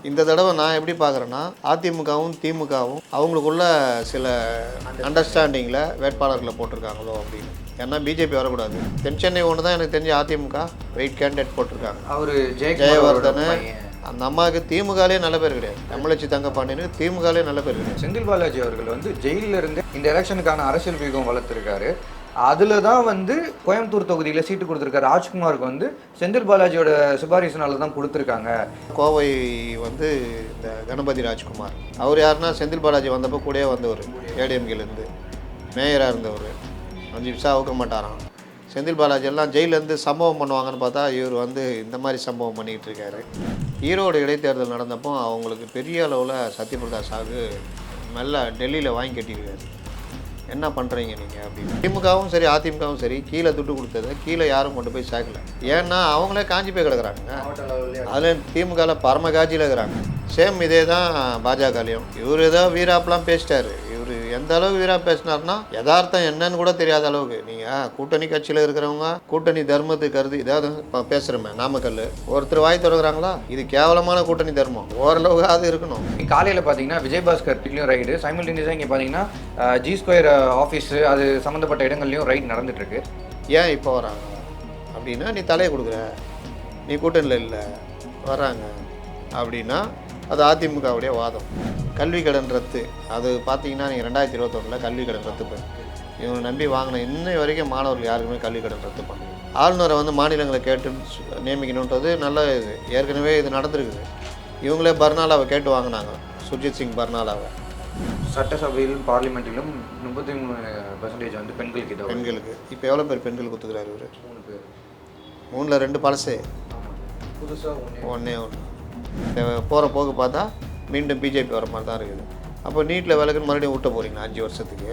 இந்த தடவை நான் எப்படி பார்க்குறேன்னா, அதிமுகவும் திமுகவும் அவங்களுக்குள்ள சில அண்டர்ஸ்டாண்டிங்கில் வேட்பாளர்களை போட்டிருக்காங்களோ அப்படின்னு. ஏன்னா பிஜேபி வரக்கூடாது. தென் சென்னை ஒன்று தான் எனக்கு தெரிஞ்ச அதிமுக வெயிட் கேண்டிடேட் போட்டிருக்காங்க. அவர் ஜெயவர்தன். அந்த அம்மாவுக்கு திமுகலே நல்ல பேர் கிடையாது. தமிழச்சி தங்கப்பாண்டியனுக்கு திமுகலே நல்ல பேர் கிடையாது. செந்தில் பாலாஜி அவர்கள் வந்து ஜெயிலில் இருந்து இந்த எலெக்ஷனுக்கான அரசியல் வியூகம் வளர்த்துருக்காரு. அதில் தான் வந்து கோயம்புத்தூர் தொகுதியில் சீட்டு கொடுத்துருக்காரு. ராஜ்குமாருக்கு வந்து செந்தில் பாலாஜியோட சிபாரிசுனால தான் கொடுத்துருக்காங்க. கோவை வந்து இந்த கணபதி ராஜ்குமார் அவர் யாருன்னா செந்தில் பாலாஜி வந்தப்போ கூடயே வந்தவர். ஏடிஎம்கேலேருந்து மேயராக இருந்தவர். 5 விசா அவுக்க மாட்டாராம். செந்தில் பாலாஜி எல்லாம் ஜெயிலேருந்து சம்பவம் பண்ணுவாங்கன்னு பார்த்தா இவர் வந்து இந்த மாதிரி சம்பவம் பண்ணிக்கிட்டு இருக்காரு. ஈரோடு இடைத்தேர்தல் நடந்தப்போ அவங்களுக்கு பெரிய அளவில் சத்யபிரதா சாகு மெல்ல டெல்லியில் வாங்கி கட்டியிருக்காரு. என்ன பண்ணுறீங்க நீங்கள் அப்படின்னு. திமுகவும் சரி அதிமுகவும் சரி கீழே துட்டு கொடுத்ததை கீழே யாரும் கொண்டு போய் சேர்க்கல. ஏன்னா அவங்களே காஞ்சி போய் கிடக்குறாங்க. அதில் திமுகவில் பரம காட்சியில் இருக்கிறாங்க. சேம் இதே தான் பாஜகலையும். இவர் ஏதோ வீராப்பெலாம் பேசிட்டாரு. இவர் எந்த அளவுக்கு வீரா பேசினார்னா யதார்த்தம் என்னன்னு கூட தெரியாத அளவுக்கு. நீங்கள் கூட்டணி கட்சியில் இருக்கிறவங்க கூட்டணி தர்மத்துக்கு கருதி ஏதாவது பேசுகிறோமே நாமக்கல் ஒருத்தர் வாய் தொடங்குறாங்களா? இது கேவலமான கூட்டணி தர்மம். ஓரளவுக்கு அது இருக்கணும். காலையில் பார்த்தீங்கன்னா விஜயபாஸ்கர் ரைடு சைமல்டேனியஸாக இங்கே பார்த்தீங்கன்னா ஜி ஸ்கொயர் ஆஃபீஸு அது சம்மந்தப்பட்ட இடங்கள்லையும் ரைட் நடந்துட்டுருக்கு. ஏன் இப்போ வராங்க அப்படின்னா நீ தலையை கொடுக்குற, நீ கூட்டணியில் இல்லை வர்றாங்க அப்படின்னா அது அதிமுகவுடைய வாதம். கல்வி கடன் ரத்து அது பார்த்தீங்கன்னா நீங்கள் 2021 கல்வி கடன் ரத்து பண்ணி இவங்க நம்பி வாங்கின இன்னை வரைக்கும் மாணவர்கள் யாருக்குமே கல்வி கடன் ரத்து பண்ணு. ஆளுநரை வந்து மாநிலங்களை கேட்டு நியமிக்கணுன்றது நல்ல இது. ஏற்கனவே இது நடந்திருக்குது. இவங்களே பர்னாலாவை கேட்டு வாங்கினாங்க, சுர்ஜித் சிங் பர்னாலாவை. சட்டசபையிலும் பார்லிமெண்ட்டிலும் 33% வந்து பெண்களுக்கு. இப்போ எவ்வளோ பேர் பெண்கள் கொடுத்துக்கிறாரு இவர்? 3 பேர். 3ல் 2 பழசே, புதுசாக ஒன்றே போகிற போக்கு பார்த்தா மீண்டும் பிஜேபி வர மாதிரி தான் இருக்குது. அப்போ நீட்டில் விலக்குன்னு மறுபடியும் விட்ட போகிறீங்களா 5 வருஷத்துக்கு?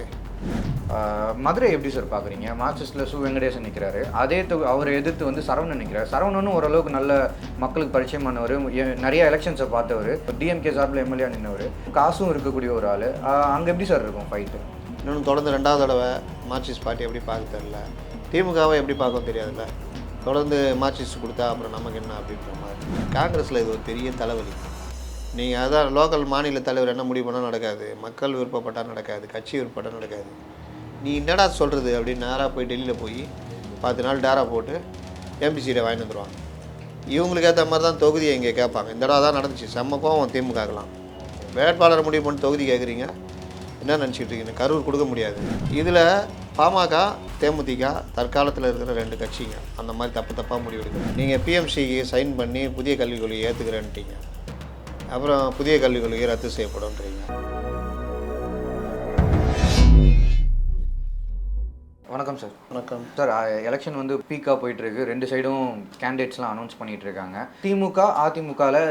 மதுரை எப்படி சார் பார்க்குறீங்க? மார்க்சிஸ்டில் சு வெங்கடேசன் நிற்கிறாரு. அதே அவரை எதிர்த்து வந்து சரவணன் நிற்கிறார். சரவணனும் ஓரளவுக்கு நல்ல மக்களுக்கு பரிச்சயமானவர், நிறைய எலெக்ஷன்ஸை பார்த்தவர், டிஎம்கே சார்பில் எம்எல்ஏ நின்றவர், காசும் இருக்கக்கூடிய ஒரு ஆள். அங்கே எப்படி சார் இருக்கும் ஃபைட்டு? இன்னொன்று தொடர்ந்து 2வது தடவை மார்க்சிஸ்ட் பார்ட்டி எப்படி பார்க்க தெரியல, திமுகவை எப்படி பார்க்க தெரியாதுல்ல. தொடர்ந்து மார்க்சிஸ்ட் கொடுத்தா அப்புறம் நமக்கு என்ன அப்படின்ற மாதிரி. காங்கிரஸில் இது ஒரு பெரிய தலைவலி. நீங்கள் அதான் லோக்கல் மாநில தலைவர் என்ன முடிவு பண்ணால் நடக்காது, மக்கள் விருப்பப்பட்டால் நடக்காது, கட்சி விருப்பப்பட்டால் நடக்காது. நீ என்னடா சொல்கிறது அப்படின்னு நேராக போய் டெல்லியில் போய் 10 நாள் டேரா போட்டு எம்பி சீட்டை வாங்கி வந்துடுவாங்க. இவங்களுக்கு ஏற்ற மாதிரி தான் தொகுதியை இங்கே கேட்பாங்க. இந்த தடவை தான் நடந்துச்சு. செம்ம கோவம் திமுகலாம். வேட்பாளர் முடிவு பண்ணி தொகுதி கேட்குறீங்க, என்ன நினச்சிக்கிட்டு இருக்கீங்க? கரூர் கொடுக்க முடியாது. இதில் பாமக தேமுதிக தற்காலத்தில் இருக்கிற 2 கட்சிங்க அந்த மாதிரி தப்பாக முடிவெடுக்குது. நீங்கள் பிஎம்சிக்கு சைன் பண்ணி புதிய கல்விக் கொள்கையை ஏற்றுக்கிறேன்ட்டீங்க, அப்புறம் புதிய கல்விக் கொள்கையை ரத்து செய்யப்படும்ன்றீங்க. வணக்கம் சார். வணக்கம் சார். எலெக்ஷன் வந்து பீக்காக போயிட்டுருக்கு. 2 சைடும் கேண்டிடேட்ஸ்லாம் அனௌன்ஸ் பண்ணிகிட்டு இருக்காங்க. திமுக அதிமுகவில்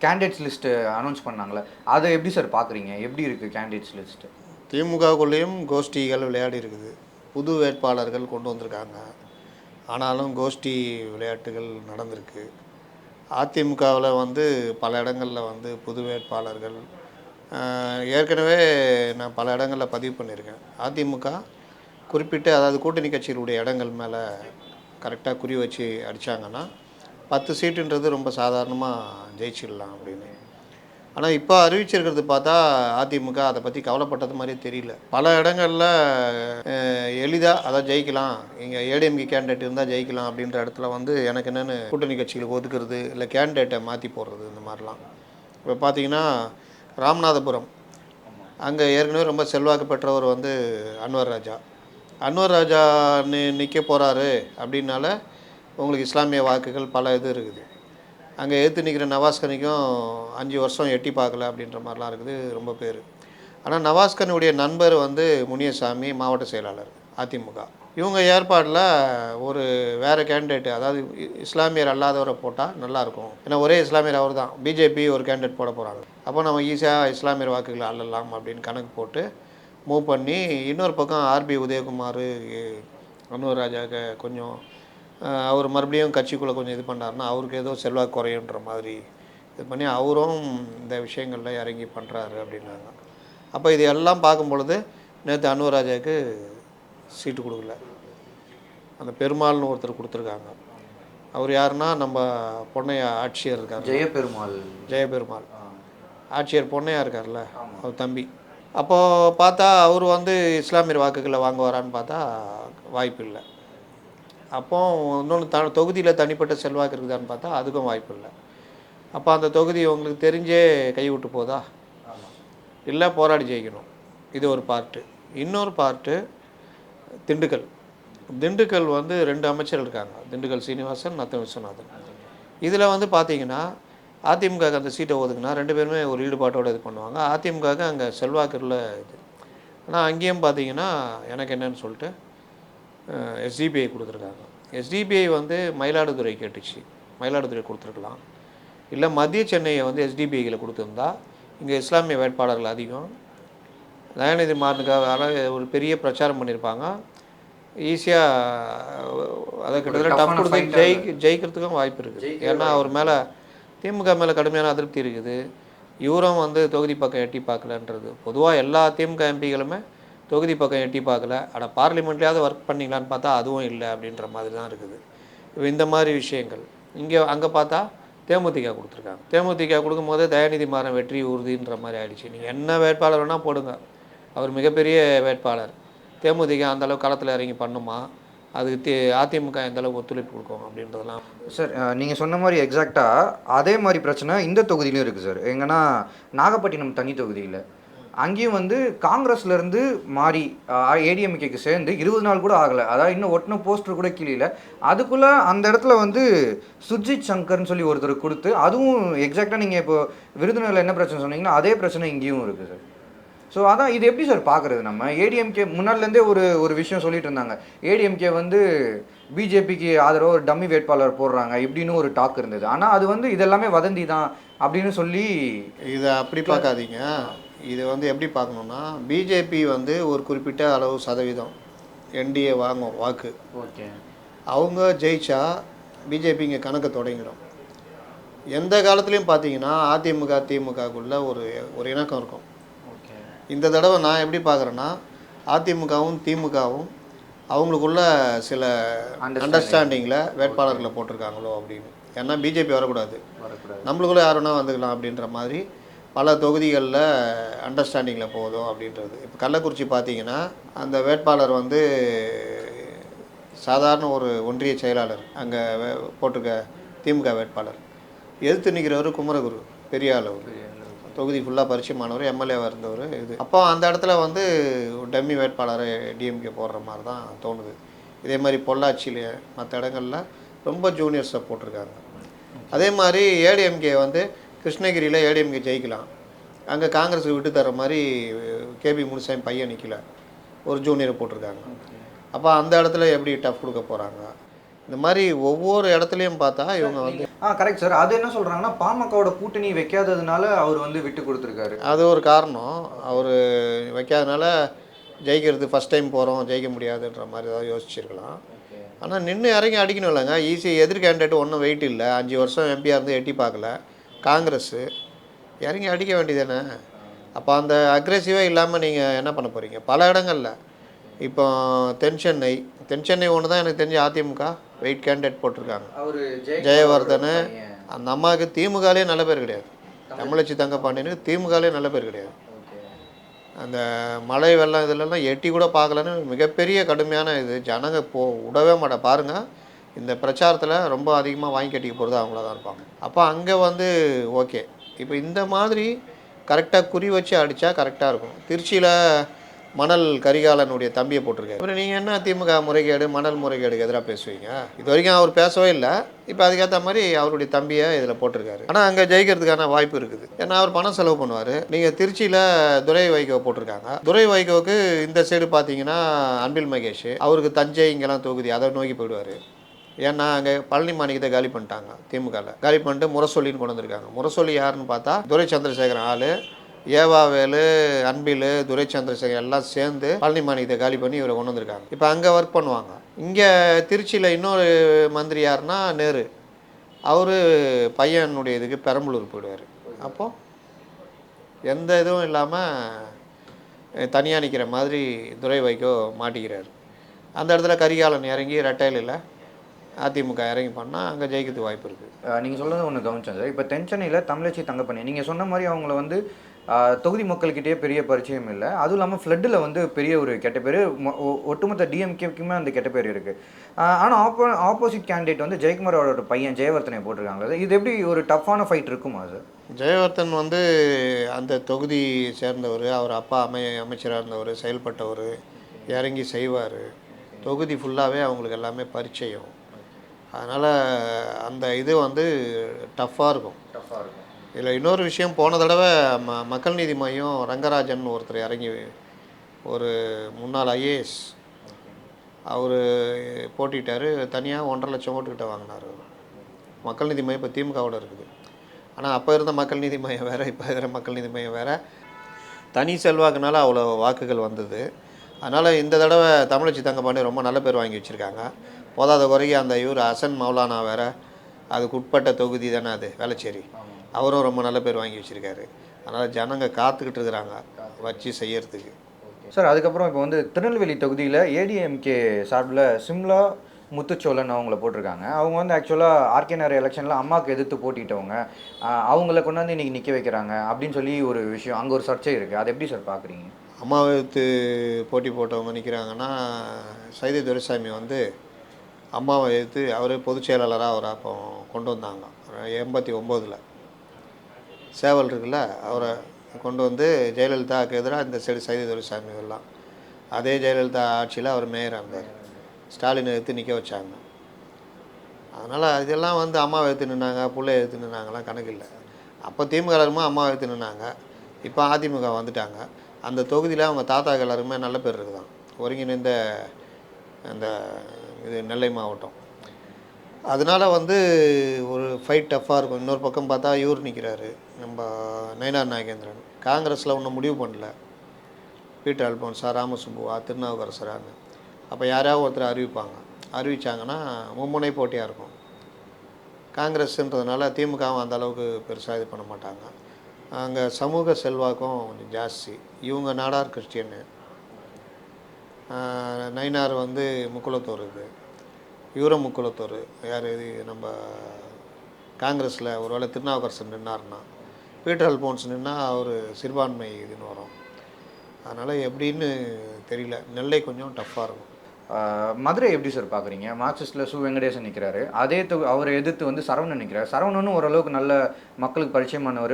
கேண்டிடேட்ஸ் லிஸ்ட்டு அனௌன்ஸ் பண்ணாங்களே, அதை எப்படி சார் பார்க்குறீங்க? எப்படி இருக்குது கேண்டிடேட்ஸ் லிஸ்ட்டு? திமுகவுக்குள்ளேயும் கோஷ்டிகள் விளையாடி இருக்குது. புது வேட்பாளர்கள் கொண்டு வந்திருக்காங்க. ஆனாலும் கோஷ்டி விளையாட்டுகள் நடந்திருக்கு. அதிமுகவில் வந்து பல இடங்களில் வந்து புது வேட்பாளர்கள் ஏற்கனவே நான் பல இடங்களில் பதிவு பண்ணியிருக்கேன். அதிமுக குறிப்பிட்டு அதாவது கூட்டணி கட்சிகளுடைய இடங்கள் மேலே கரெக்டாக குறி வச்சு அடித்தாங்கன்னா 10 சீட்டுன்றது ரொம்ப சாதாரணமாக ஜெயிச்சிடலாம் அப்படின்னு. ஆனால் இப்போ அறிவிச்சிருக்கிறது பார்த்தா அதிமுக அதை பற்றி கவலைப்பட்டது மாதிரியே தெரியல. பல இடங்களில் எளிதாக அதாவது ஜெயிக்கலாம், இங்கே ஏடிஎம்கே கேண்டிடேட் இருந்தால் ஜெயிக்கலாம் அப்படின்ற இடத்துல வந்து எனக்கு என்னென்னு கூட்டணி கட்சிகளுக்கு ஒதுக்குறது இல்லை கேண்டிடேட்டை மாற்றி போடுறது இந்த மாதிரிலாம். இப்போ பார்த்தீங்கன்னா ராமநாதபுரம் அங்கே ஏற்கனவே ரொம்ப செல்வாக்கு பெற்றவர் வந்து அன்வர் ராஜா நிற்க போகிறாரு அப்படின்னால உங்களுக்கு இஸ்லாமிய வாக்குகள் பல இது இருக்குது. அங்கே எதிர்த்து நிற்கிற நவாஸ்கனிக்கும் 5 வருஷம் எட்டி பார்க்கல அப்படின்ற மாதிரிலாம் இருக்குது ரொம்ப பேர். ஆனால் நவாஸ்கனுடைய நண்பர் வந்து முனியசாமி மாவட்ட செயலாளர் அதிமுக. இவங்க ஏற்பாடில் ஒரு வேறு கேண்டிடேட் அதாவது இஸ்லாமியர் அல்லாதவரை போட்டால் நல்லாயிருக்கும். ஏன்னா ஒரே இஸ்லாமியர் அவர் தான். பிஜேபி ஒரு கேண்டிடேட் போட போகிறாங்க. அப்போ நம்ம ஈஸியாக இஸ்லாமியர் வாக்குகளை அள்ளலாம் அப்படின்னு கணக்கு போட்டு மூவ் பண்ணி இன்னொரு பக்கம் ஆர்பி உதயகுமார் அன்வர் ராஜாவுக்கு கொஞ்சம் அவர் மறுபடியும் கட்சிக்குள்ளே கொஞ்சம் இது பண்ணார்னா அவருக்கு ஏதோ செல்வாக்கு குறையுன்ற மாதிரி இது பண்ணி அவரும் இந்த விஷயங்களில் இறங்கி பண்ணுறாரு அப்படின்னாங்க. அப்போ இது எல்லாம் பார்க்கும் பொழுது நேற்று அன்வர் ராஜாவுக்கு சீட்டு கொடுக்கல, அந்த பெருமாள்னு ஒருத்தர் கொடுத்துருக்காங்க. அவர் யாருன்னா நம்ம பொன்னையா ஆட்சியர் இருக்கார், ஜெயபெருமாள். ஜெயபெருமாள் ஆட்சியர் பொன்னையா இருக்கார்ல, ஆமாம். அவர் தம்பி. அப்போது பார்த்தா அவர் வந்து இஸ்லாமியர் வாக்குகளை வாங்குவாரான்னு பார்த்தா வாய்ப்பு இல்லை. அப்போ இன்னொன்று தொகுதியில் தனிப்பட்ட செல்வாக்கு இருக்குதான்னு பார்த்தா அதுக்கும் வாய்ப்பு இல்லை. அப்போ அந்த தொகுதி உங்களுக்கு தெரிஞ்சே கைவிட்டு போதா, இல்லை போராடி ஜெயிக்கணும். இது ஒரு பார்ட்டு. இன்னொரு பார்ட்டு திண்டுக்கல். திண்டுக்கல் வந்து 2 அமைச்சர்கள் இருக்காங்க, திண்டுக்கல் சீனிவாசன், நத்தம் விஸ்வநாதன். இதில் வந்து பார்த்தீங்கன்னா அதிமுக அந்த சீட்டை ஒதுக்குனா 2 பேருமே ஒரு ஈடுபாட்டோடு இது பண்ணுவாங்க. அதிமுக அங்கே செல்வாக்குள்ள இது. ஆனால் அங்கேயும் பார்த்தீங்கன்னா எனக்கு என்னன்னு சொல்லிட்டு எஸ்டிபிஐ கொடுத்துருக்காங்க. எஸ்டிபிஐ வந்து மயிலாடுதுறை கேட்டுச்சு, மயிலாடுதுறை கொடுத்துருக்கலாம். இல்லை மத்திய சென்னையை வந்து எஸ்டிபிஐயில் கொடுத்துருந்தா இங்கே இஸ்லாமிய வேட்பாளர்கள் அதிகம், தயாநிதி மாறனுக்காக ஒரு பெரிய பிரச்சாரம் பண்ணியிருப்பாங்க, ஈஸியாக அதை கிட்டத்தட்ட டஃப் கொடுத்து ஜெயிக்கிறதுக்கும் வாய்ப்பு இருக்குது. ஏன்னா அவர் மேலே திமுக மேலே கடுமையான அதிருப்தி இருக்குது. இவரும் வந்து தொகுதி பக்கம் எட்டி பார்க்கலன்றது. பொதுவாக எல்லா திமுக எம்பிகளுமே தொகுதி பக்கம் எட்டி பார்க்கல, ஆனால் பார்லிமெண்ட்லேயாவது ஒர்க் பண்ணிங்களான்னு பார்த்தா அதுவும் இல்லை அப்படின்ற மாதிரி தான் இருக்குது. இப்போ இந்த மாதிரி விஷயங்கள் அங்கே பார்த்தா தேமுதிக கொடுத்துருக்காங்க. தேமுதிக கொடுக்கும்போது தயாநிதி மாறன் வெற்றி உறுதின்ற மாதிரி ஆயிடுச்சு. நீங்கள் என்ன வேட்பாளர் வேணால் போடுங்க, அவர் மிகப்பெரிய வேட்பாளர். தேமுதிக அந்தளவு களத்தில் இறங்கி பண்ணுமா, அதுக்கு அதிமுக எந்தளவுக்கு ஒத்துழைப்பு கொடுக்கும் அப்படின்றதெல்லாம். சார் நீங்கள் சொன்ன மாதிரி எக்ஸாக்டாக அதே மாதிரி பிரச்சனை இந்த தொகுதியிலும் இருக்குது சார். எங்கன்னா நாகப்பட்டினம் தனி தொகுதியில் அங்கேயும் வந்து காங்கிரஸ்லேருந்து மாறி ஏடிஎம்கேக்கு சேர்ந்து 20 நாள் கூட ஆகலை, அதாவது இன்னும் ஒட்டின போஸ்டர் கூட கீழே. அதுக்குள்ளே அந்த இடத்துல வந்து சுர்ஜித் சங்கர்னு சொல்லி ஒருத்தர் கொடுத்து, அதுவும் எக்ஸாக்டாக நீங்கள் இப்போ விருதுநகரில் என்ன பிரச்சனை சொன்னீங்கன்னா அதே பிரச்சனை இங்கேயும் இருக்குது சார். ஸோ அதான் இது எப்படி சார் பார்க்குறது? நம்ம ஏடிஎம்கே முன்னாடிலேருந்தே ஒரு விஷயம் சொல்லிட்டு இருந்தாங்க, ஏடிஎம்கே வந்து பிஜேபிக்கு ஆதரவு ஒரு டம்மி வேட்பாளர் போடுறாங்க இப்படின்னு ஒரு டாக் இருந்தது. ஆனால் அது வந்து இதெல்லாமே வதந்தி தான் அப்படின்னு சொல்லி. இதை அப்படி பார்க்காதீங்க. இது வந்து எப்படி பார்க்கணுன்னா, பிஜேபி வந்து ஒரு குறிப்பிட்ட அளவு சதவீதம் என்டிஏ வாங்கும் வாக்கு. ஓகே, அவங்க ஜெயிச்சா பிஜேபி இங்கே கணக்கு தொடங்கிடும். எந்த காலத்துலேயும் பார்த்தீங்கன்னா அதிமுக திமுகக்குள்ளே ஒரு இணக்கம் இருக்கும். இந்த தடவை நான் எப்படி பார்க்குறேன்னா, அதிமுகவும் திமுகவும் அவங்களுக்குள்ள சில அண்டர்ஸ்டாண்டிங்கில் வேட்பாளர்களை போட்டிருக்காங்களோ அப்படின்னு. ஏன்னா பிஜேபி வரக்கூடாது, நம்மளுக்குள்ளே யாருன்னா வந்துக்கலாம் அப்படின்ற மாதிரி பல தொகுதிகளில் அண்டர்ஸ்டாண்டிங்கில் போதும் அப்படின்றது. இப்போ கள்ளக்குறிச்சி பார்த்தீங்கன்னா அந்த வேட்பாளர் வந்து சாதாரண ஒரு ஒன்றிய செயலாளர், அங்கே போட்டிருக்க திமுக வேட்பாளர். எதிர்த்து நிற்கிறவர் குமரகுரு, பெரிய அளவு தொகுதி ஃபுல்லாக பரிச்சயமானவர், எம்எல்ஏவாக இருந்தவர். இது அப்போ அந்த இடத்துல வந்து டம்மி வேட்பாளரை டிஎம்கே போடுற மாதிரி தான் தோணுது. இதே மாதிரி பொள்ளாச்சியில் மற்ற இடங்களில் ரொம்ப ஜூனியர்ஸை போட்டிருக்காங்க. அதே மாதிரி ஏடிஎம்கே வந்து கிருஷ்ணகிரியில் ஏடிஎம்கே ஜெயிக்கலாம், அங்கே காங்கிரஸுக்கு விட்டு தர மாதிரி கேபி முனுசாமி பையன் நிற்கல, ஒரு ஜூனியரை போட்டிருக்காங்க. அப்போ அந்த இடத்துல எப்படி டஃப் கொடுக்க போகிறாங்க? இந்த மாதிரி ஒவ்வொரு இடத்துலையும் பார்த்தா இவங்க வந்து கரெக்ட் சார். அது என்ன சொல்கிறாங்கன்னா பாமகவோட கூட்டணி வைக்காததுனால அவர் வந்து விட்டு கொடுத்துருக்காரு. அது ஒரு காரணம். அவர் வைக்காதனால ஜெயிக்கிறது ஃபஸ்ட் டைம் போகிறோம் ஜெயிக்க முடியாதுன்ற மாதிரி ஏதாவது யோசிச்சிருக்கலாம். ஆனால் நின்று இறங்கி அடிக்கணும் இல்லைங்க. ஈஸி எதிர் கேண்டிடேட் ஒன்றும் வெயிட் இல்லை, 5 வருஷம் எம்பியாக இருந்து எட்டி பார்க்கல காங்கிரஸு, இறங்கி அடிக்க வேண்டியதானே. அப்போ அந்த அக்ரெசிவாக இல்லாமல் நீங்கள் என்ன பண்ண போகிறீங்க? பல இடங்களில் இப்போ தென் சென்னை ஒன்று தான் எனக்கு தெரிஞ்சு அதிமுக வெயிட் கேண்டிடேட் போட்டிருக்காங்க. ஜெயவர்தன் அந்த அம்மாவுக்கு திமுகலே நல்ல பேர் கிடையாது, தமிழச்சி தங்கப்பாண்டியனுக்கு திமுகலே நல்ல பேர் கிடையாது. அந்த மழை வெள்ளம் இதிலெல்லாம் எட்டி கூட பார்க்கலன்னு மிகப்பெரிய கடுமையான இது. ஜனங்க விடவே மாட்டேன். பாருங்கள், இந்த பிரச்சாரத்தில் ரொம்ப அதிகமாக வாங்கி கட்டிக்க போகிறது அவங்கள தான் இருப்பாங்க. அப்போ அங்கே வந்து ஓகே, இப்போ இந்த மாதிரி கரெக்டாக குறி வச்சு அடித்தா கரெக்டாக இருக்கும். திருச்சியில் மணல் கரிகாலனுடைய தம்பியை போட்டிருக்காரு. அப்புறம் நீங்கள் என்ன திமுக முறைகேடு மணல் முறைகேடுக்கு எதிராக பேசுவீங்க? இது வரைக்கும் அவர் பேசவே இல்லை, இப்போ அதுக்கேற்ற மாதிரி அவருடைய தம்பியை இதில் போட்டிருக்காரு. ஆனால் அங்கே ஜெயிக்கிறதுக்கான வாய்ப்பு இருக்குது, ஏன்னா அவர் பணம் செலவு பண்ணுவார். நீங்கள் திருச்சியில் துரை வைகோ போட்டிருக்காங்க. துரை வைகோவுக்கு இந்த சைடு பார்த்தீங்கன்னா அன்பில் மகேஷ், அவருக்கு தஞ்சை இங்கெல்லாம் தொகுதி, அதை நோக்கி போயிடுவார். ஏன்னா அங்கே பழனி மாணிக்கத்தை காலி பண்ணிட்டாங்க, திமுகவில் காலி பண்ணிட்டு முரசொலின்னு கொண்டு வந்திருக்காங்க. முரசொலி யாருன்னு பார்த்தா துரை சந்திரசேகரன் ஆள், ஏவாவேலு, அன்பில், துரை சந்திரசேகர் எல்லாம் சேர்ந்து பழனி மாணிக்கத்தை காலி பண்ணி இவரை கொண்டு வந்திருக்காங்க. இப்போ அங்கே ஒர்க் பண்ணுவாங்க. இங்கே திருச்சியில் இன்னொரு மந்திரி யாருன்னா நேரு, அவர் பையனுடைய இதுக்கு பெரம்பலூர் போயிடுவார். அப்போது எந்த இதுவும் இல்லாமல் தனியாக நிற்கிற மாதிரி துரை வைகோ மாட்டிக்கிறார். அந்த இடத்துல கரிகாலன் இறங்கி ரெட்டையில் அதிமுக இறங்கி பண்ணால் அங்கே ஜெயிக்கிறதுக்கு வாய்ப்பு இருக்குது. நீங்கள் சொல்கிறது ஒன்று கவனிச்சேன் சார். இப்போ தென்சென்னையில் தமிழச்சி தங்கப்பண்ணி நீங்கள் சொன்ன மாதிரி அவங்கள வந்து தொகுதி மக்கள்கிட்டயே பெரிய பரிச்சயம் இல்லை. அதுவும் இல்லாமல் ஃப்ளட்டில் வந்து பெரிய ஒரு கெட்ட பேர், ஒட்டுமொத்த டிஎம்கேக்குமே அந்த கெட்ட பேர் இருக்குது. ஆனால் ஆப்போசிட் கேண்டிடேட் வந்து ஜெயக்குமாரோட பையன் ஜெயவர்த்தனை போட்டிருக்காங்க. இது எப்படி ஒரு டஃப்பான ஃபைட் இருக்குமா சார்? ஜெயவர்தன் வந்து அந்த தொகுதி சேர்ந்தவர், அவர் அப்பா அமைச்சராக இருந்தவர், செயல்பட்டவர், இறங்கி செய்வார். தொகுதி ஃபுல்லாகவே அவங்களுக்கு எல்லாமே பரிச்சயம். அதனால் அந்த இது வந்து டஃப்பாக இருக்கும். இதில் இன்னொரு விஷயம், போன தடவை மக்கள் நீதி மையம் ரங்கராஜன் ஒருத்தர் இறங்கி, ஒரு முன்னாள் ஐஏஎஸ், அவர் போட்டிட்டார். தனியாக 1.5 லட்சம் ஓட்டுக்கிட்ட வாங்கினார். மக்கள் நீதி மையம் இப்போ திமுகவோட இருக்குது. ஆனால் அப்போ இருந்த மக்கள் நீதி மையம் வேறு, இப்போ இருக்கிற மக்கள் நீதி மையம் வேறு. தனி செல்வாக்குனால அவ்வளோ வாக்குகள் வந்தது. அதனால் இந்த தடவை தமிழச்சி தங்கப்பாண்டி ரொம்ப நல்ல பேர் வாங்கி வச்சுருக்காங்க. போதாத குறைக்கு அந்த இவர் ஹசன் மௌலானா வேறு, அதுக்கு உட்பட்ட தொகுதி தானே அது, வேளச்சேரி, அவரும் ரொம்ப நல்ல பேர் வாங்கி வச்சுருக்காரு. அதனால் ஜனங்க காத்துக்கிட்டு இருக்கிறாங்க வச்சு செய்யறதுக்கு. சார், அதுக்கப்புறம் இப்போ வந்து திருநெல்வேலி தொகுதியில் ஏடிஎம்கே சார்பில் சிம்லா முத்துச்சோழன் அவங்கள போட்டிருக்காங்க. அவங்க வந்து ஆக்சுவலாக ஆர்கே நகர் எலெக்ஷனில் அம்மாவுக்கு எதிர்த்து போட்டிட்டவங்க, அவங்கள கொண்டாந்து இன்றைக்கி நிற்க வைக்கிறாங்க அப்படின்னு சொல்லி ஒரு விஷயம், அங்கே ஒரு சர்ச்சை இருக்குது. அதை எப்படி சார் பார்க்குறீங்க? அம்மாவை எதிர்த்து போட்டி போட்டவங்க நிற்கிறாங்கன்னா, சைதை துரைசாமி வந்து அம்மாவை எதிர்த்து அவர் பொதுச் செயலாளராக அவர் அப்போ கொண்டு வந்தாங்க 89. சேவல் இருக்குல்ல, அவரை கொண்டு வந்து ஜெயலலிதாவுக்கு எதிராக இந்த சைடு சைதை துரைசாமி எல்லாம், அதே ஜெயலலிதா ஆட்சியில் அவர் மேயராக இருந்தார். ஸ்டாலினை எடுத்து நிற்க வச்சாங்க. அதனால் இதெல்லாம் வந்து அம்மாவை எடுத்து நின்னாங்க, பிள்ளைய எடுத்து நின்னாங்கலாம் கணக்கு இல்லை. அப்போ திமுக எல்லாருமே அம்மாவை எடுத்து நின்னாங்க. இப்போ அதிமுக வந்துட்டாங்க. அந்த தொகுதியில் அவங்க தாத்தாக்கு எல்லாருமே நல்ல பேர் இருக்குதான். ஒருங்கிணைந்த அந்த இது நெல்லை மாவட்டம். அதனால் வந்து ஒரு ஃபைட் டஃப்பாக இருக்கும். இன்னொரு பக்கம் பார்த்தா இவர் நிற்கிறாரு, நம்ம நயினார் நாகேந்திரன். காங்கிரஸில் ஒன்றும் முடிவு பண்ணல, பீட்டர் அல்போன்ஸா, ராமசுப்புவா, திருநாவுக்கரசரான்னு. அப்போ யாராவது ஒருத்தர் அறிவித்தாங்கன்னா மும்முனை போட்டியாக இருக்கும். காங்கிரஸ்ன்றதுனால திமுகவும் அந்த அளவுக்கு பெருசாக இது பண்ண மாட்டாங்க. அங்கே சமூக செல்வாக்கும் கொஞ்சம் ஜாஸ்தி. இவங்க நாடார் கிறிஸ்டியனு, நயினார் வந்து முக்குளத்தூர், இவரும் முக்குளத்தூர். யார் இது, நம்ம காங்கிரஸில் ஒருவேளை திருநாவுக்கரசர் நின்னார்னா, பீட்டர் அல்போன்ஸ் நின்னால் அவர் சிறுபான்மை இதுன்னு வரும். அதனால் எப்படின்னு தெரியல. நெல்லை கொஞ்சம் டஃப்பாக இருக்கும். மதுரை எப்படி சார் பார்க்குறீங்க? மார்க்சிஸ்டில் சு வெங்கடேசன் நிற்கிறாரு, அதே அவரை எதிர்த்து வந்து சரவணன் நிற்கிறார். சரவணனும் ஓரளவுக்கு நல்ல மக்களுக்கு பரிச்சயமானவர்,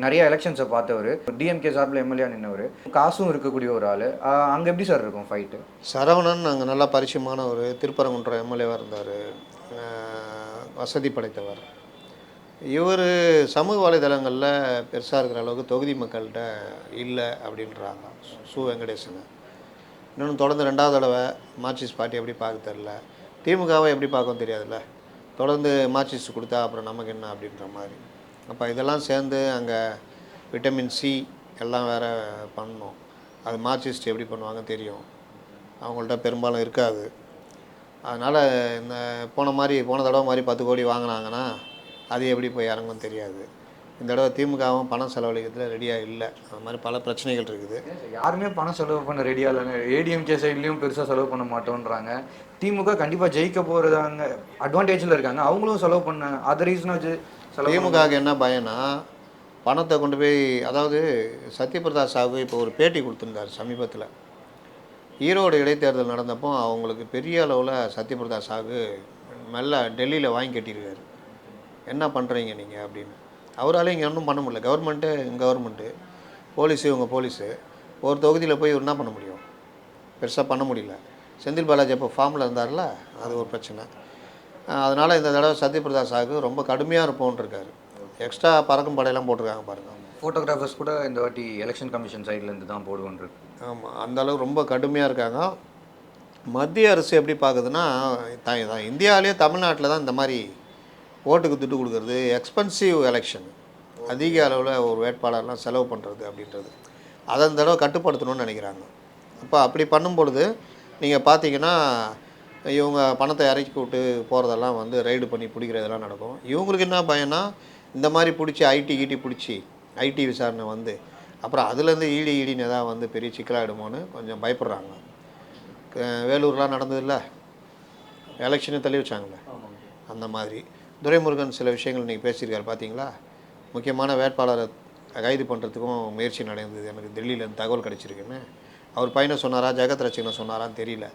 நிறைய எலெக்ஷன்ஸை பார்த்தவர், டிஎம்கே சார்பில் எம்எல்ஏ நின்றவர், காசும் இருக்கக்கூடிய ஒரு ஆள். அங்கே எப்படி சார் இருக்கும் ஃபைட்டு? சரவணன் அங்கே நல்லா பரிச்சயமான ஒரு திருப்பரங்குன்றம் எம்எல்ஏவாக இருந்தார், வசதி படைத்தவர். இவர் சமூக வலைதளங்களில் பெருசாக இருக்கிற அளவுக்கு தொகுதி மக்கள்கிட்ட இல்லை அப்படின்றாங்க சு வெங்கடேசன். இன்னொன்று தொடர்ந்து 2வது தடவை மார்க்சிஸ்ட் பார்ட்டி எப்படி பார்க்க தெரில, திமுகவை எப்படி பார்க்கவும் தெரியாதுல்ல. தொடர்ந்து மார்க்சிஸ்ட் கொடுத்தா அப்புறம் நமக்கு என்ன அப்படின்ற மாதிரி. அப்போ இதெல்லாம் சேர்ந்து அங்கே விட்டமின் சி எல்லாம் வேறு பண்ணணும். அது மார்க்சிஸ்ட் எப்படி பண்ணுவாங்க தெரியும், அவங்கள்ட்ட பெரும்பாலும் இருக்காது. அதனால் இந்த போன தடவை மாதிரி 10 கோடி வாங்கினாங்கன்னா அது எப்படி போய் இறங்கும் தெரியாது. இந்த தடவை திமுகவும் பணம் செலவழிக்கிறதுல ரெடியாக இல்லை. அது மாதிரி பல பிரச்சனைகள் இருக்குது. யாருமே பணம் செலவு பண்ண ரெடியாக இல்லைங்க. ஏடிஎம்கே சைட்லேயும் பெருசாக செலவு பண்ண மாட்டோன்றாங்க. திமுக கண்டிப்பாக ஜெயிக்க போகிறதாங்க அட்வான்டேஜில் இருக்காங்க, அவங்களும் செலவு பண்ண அதை ரீசனாக வச்சு திமுகவுக்கு என்ன பயம்னா, பணத்தை கொண்டு போய், அதாவது சத்யபிரதா சாகு இப்போ ஒரு பேட்டி கொடுத்துருந்தார் சமீபத்தில். ஈரோடு இடைத்தேர்தல் நடந்தப்போ அவங்களுக்கு பெரிய அளவில் சத்யபிரதா சாகு மெல்ல டெல்லியில் வாங்கி கட்டியிருக்காரு. என்ன பண்ணுறீங்க நீங்கள் அப்படின்னு. அவரால் இங்கே ஒன்றும் பண்ண முடியல. கவர்மெண்ட்டு போலீஸு, இவங்க போலீஸு ஒரு தொகுதியில் போய் என்ன பண்ண முடியும், பெருசாக பண்ண முடியல. செந்தில் பாலாஜி அப்போ ஃபார்மில் இருந்தார்ல, அது ஒரு பிரச்சனை. அதனால் இந்த தடவை சத்யபிரதா சாகு ரொம்ப கடுமையாக இருப்போன்ருக்காரு. எக்ஸ்ட்ரா பறக்கும் படையெல்லாம் போட்டிருக்காங்க பாருங்கள். ஃபோட்டோகிராஃபர்ஸ் கூட இந்த வாட்டி எலெக்ஷன் கமிஷன் சைட்லேருந்து தான் போடுவோன்ருக்கு. ஆமாம், அந்தளவுக்கு ரொம்ப கடுமையாக இருக்காங்க. மத்திய அரசு எப்படி பார்க்குதுன்னா, இந்தியாவிலேயே தமிழ்நாட்டில் தான் இந்த மாதிரி ஓட்டுக்கு துட்டு கொடுக்குறது, எக்ஸ்பென்சிவ் எலெக்ஷன், அதிக அளவில் ஒரு வேட்பாளர்லாம் செலவு பண்ணுறது அப்படின்றது, அதை இந்த தடவை கட்டுப்படுத்தணும்னு நினைக்கிறாங்க. அப்போ அப்படி பண்ணும்பொழுது நீங்கள் பார்த்தீங்கன்னா, இவங்க பணத்தை இறக்கி விட்டு போகிறதெல்லாம் வந்து ரைடு பண்ணி பிடிக்கிறதெல்லாம் நடக்கும். இவங்களுக்கு என்ன பயம்னா, இந்த மாதிரி பிடிச்சி ஐடி பிடிச்சி ஐடி விசாரணை வந்து அப்புறம் அதுலேருந்து ஈடின்னு எதாவது வந்து பெரிய சிக்கலாகிடுமோன்னு கொஞ்சம் பயப்படுறாங்க. வேலூர்லாம் நடந்ததில்ல, எலெக்ஷனை தள்ளி வச்சாங்களே, அந்த மாதிரி துரைமுருகன் சில விஷயங்கள் இன்றைக்கி பேசியிருக்காரு பார்த்தீங்களா? முக்கியமான வேட்பாளரை கைது பண்ணுறதுக்கும் முயற்சி நடந்தது, எனக்கு டெல்லியிலேருந்து தகவல் கிடச்சிருக்குன்னு. அவர் பையனை சொன்னாரா, ஜெகத் ரட்சகனை சொன்னாரான்னு தெரியல.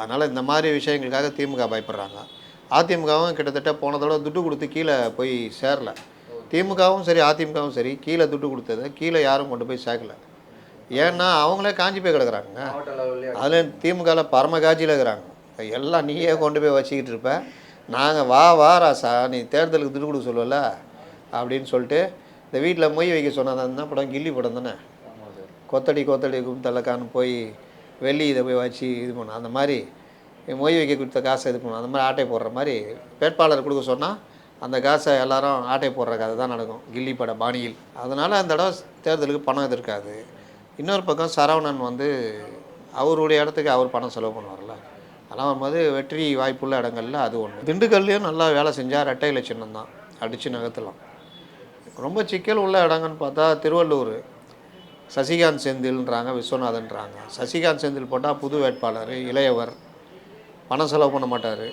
அதனால் இந்த மாதிரி விஷயங்களுக்காக திமுக பயப்படுறாங்க. அதிமுகவும் கிட்டத்தட்ட போன தடவை துட்டு கொடுத்து கீழே போய் சேரல. திமுகவும் சரி அதிமுகவும் சரி கீழே துட்டு கொடுத்ததை கீழே யாரும் கொண்டு போய் சேர்க்கல. ஏன்னா அவங்களே காஞ்சி போய் கிடக்குறாங்க. அதில் திமுகவில் பரம காட்சியில் இருக்கிறாங்க. எல்லாம் நீயே கொண்டு போய் வச்சுக்கிட்டு இருப்ப, நாங்கள் வா ராசா நீ தேர்தலுக்கு துட்டு கொடுக்க சொல்லுவல அப்படின்னு சொல்லிட்டு இந்த வீட்டில் மொய் வைக்க சொன்னதான் படம், கில்லி படம் தானே. கொத்தடி கும்தலக்கான்னு போய் வெள்ளி இதை போய் வச்சு இது பண்ண, அந்த மாதிரி மொய் வைக்க கொடுத்த காசை இது பண்ணணும். அந்த மாதிரி ஆட்டை போடுற மாதிரி வேட்பாளர் கொடுக்க சொன்னால் அந்த காசை எல்லாரும் ஆட்டை போடுற கதை தான் நடக்கும் கில்லி பட பாணியில். அதனால் அந்த தடவை தேர்தலுக்கு பணம் எதிர்க்காது. இன்னொரு பக்கம் சரவணன் வந்து அவருடைய இடத்துக்கு அவர் பணம் செலவு பண்ணுவார்ல, அதெல்லாம் வரும்போது வெற்றி வாய்ப்புள்ள இடங்கள்ல அது ஒன்று. திண்டுக்கல்லையும் நல்லா வேலை செஞ்சால் ரெட்டை இலை சின்னம் தான் அடித்து நகர்த்தலாம். ரொம்ப சிக்கல் உள்ள இடங்கன்னு பார்த்தா திருவள்ளூர் சசிகாந்த் செந்தில்ன்றாங்க, விஸ்வநாதன்றாங்க. சசிகாந்த் செந்தில் போட்டால் புது வேட்பாளர், இளையவர், பணம் செலவு பண்ண மாட்டார்.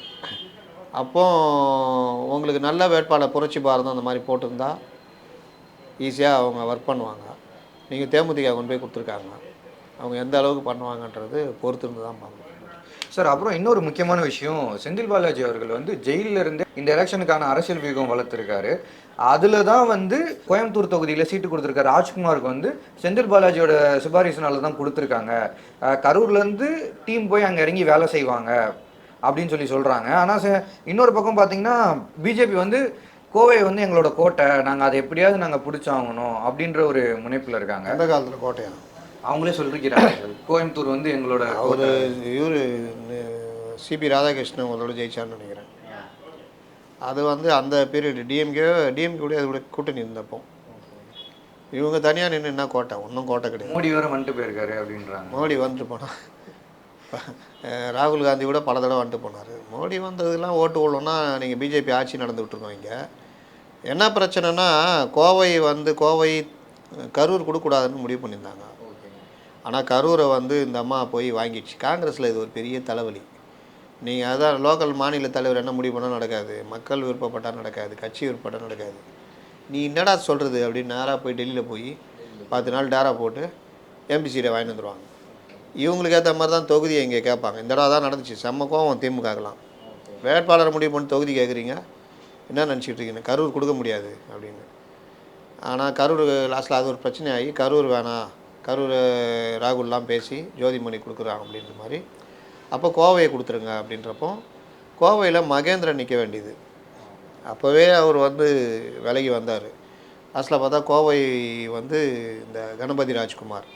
அப்போது உங்களுக்கு நல்ல வேட்பாளர் புரட்சி பாரதம் அந்த மாதிரி போட்டிருந்தா ஈஸியாக அவங்க ஒர்க் பண்ணுவாங்க. நீங்கள் தேமுதிக கொண்டு போய் கொடுத்துருக்காங்க, அவங்க எந்த அளவுக்கு பண்ணுவாங்கன்றது பொறுத்திருந்து தான் பார்க்கணும். சார், அப்புறம் இன்னொரு முக்கியமான விஷயம், செந்தில் பாலாஜி அவர்கள் வந்து ஜெயிலில் இருந்து இந்த எலெக்ஷனுக்கான அரசியல் வியூகம் வளர்த்துருக்காரு. அதில் தான் வந்து கோயம்புத்தூர் தொகுதியில் சீட்டு கொடுத்துருக்க ராஜ்குமாருக்கு வந்து செந்தில் பாலாஜியோட சிபாரிசுனால தான் கொடுத்துருக்காங்க. கரூர்லேருந்து டீம் போய் அங்கே இறங்கி வேலை செய்வாங்க அப்படின்னு சொல்கிறாங்க. ஆனால் இன்னொரு பக்கம் பார்த்தீங்கன்னா பிஜேபி வந்து கோவை வந்து எங்களோட கோட்டை, நாங்கள் அதை எப்படியாவது நாங்கள் பிடிச்சாகணும் அப்படின்ற ஒரு முனைப்பில் இருக்காங்க. அந்த காலத்தில் கோட்டையா அவங்களே சொல்லிருக்கிறாங்க, கோயம்புத்தூர் வந்து எங்களோட. அவர் இவர் சிபி ராதாகிருஷ்ணன் அவங்களோட ஜெயிச்சான்னு நினைக்கிறேன். அது வந்து அந்த பீரியடு டிஎம்கே கூட அதோட கூட்டணி இருந்தப்போ இவங்க தனியாக நின்று என்ன கோட்டை, ஒன்றும் கோட்டை கிடையாது. மோடி வேறு வந்துட்டு போயிருக்காரு அப்படின்றாங்க. மோடி வந்துட்டு போனால் ராகுல் காந்தி கூட பல தடவை வந்துட்டு போனார். மோடி வந்ததுலாம் ஓட்டு விடணுன்னா நீங்கள் பிஜேபி ஆட்சி நடந்துகிட்ருக்கோம். இங்கே என்ன பிரச்சனைனா கோவை கரூர் கொடுக்கூடாதுன்னு முடிவு பண்ணியிருந்தாங்க. ஆனால் கரூரை வந்து இந்த அம்மா போய் வாங்கிடுச்சு. காங்கிரஸில் இது ஒரு பெரிய தலைவலி. நீங்கள் அதான் லோக்கல் மாநில தலைவர் என்ன முடிவு பண்ணால் நடக்காது, மக்கள் விருப்பப்பட்டால் நடக்காது, கட்சி விருப்பப்பட்டால் நடக்காது. நீ என்னடா சொல்கிறது அப்படின்னு நேராக போய் டெல்லியில் போய் 10 நாள் டேரா போட்டு எம்பி சீட்டை வாங்கிட்டு வந்துடுவாங்க. இவங்களுக்கு ஏற்ற மாதிரி தான் தொகுதியை இங்கே கேட்பாங்க. இந்த தடவை தான் நடந்துச்சு. செம்ம கோவம் திமுகலாம். வேட்பாளர் முடிவு பண்ணி தொகுதி கேட்குறீங்க, என்ன நினச்சிட்டு இருக்கீங்க, கரூர் கொடுக்க முடியாது அப்படின்னு. ஆனால் கரூர் லாஸ்ட்டில் அது ஒரு பிரச்சனை ஆகி கரூர் வேணாம், கரூர் ராகுல்லாம் பேசி ஜோதிமணி கொடுக்குறாங்க அப்படின்ற மாதிரி. அப்போ கோவையை கொடுத்துருங்க அப்படின்றப்போ கோவையில் மகேந்திரன் நிற்க வேண்டியது. அப்போவே அவர் வந்து விலகி வந்தார். லாஸ்ட்டில் பார்த்தா கோவை வந்து இந்த கணபதி ராஜ்குமார்,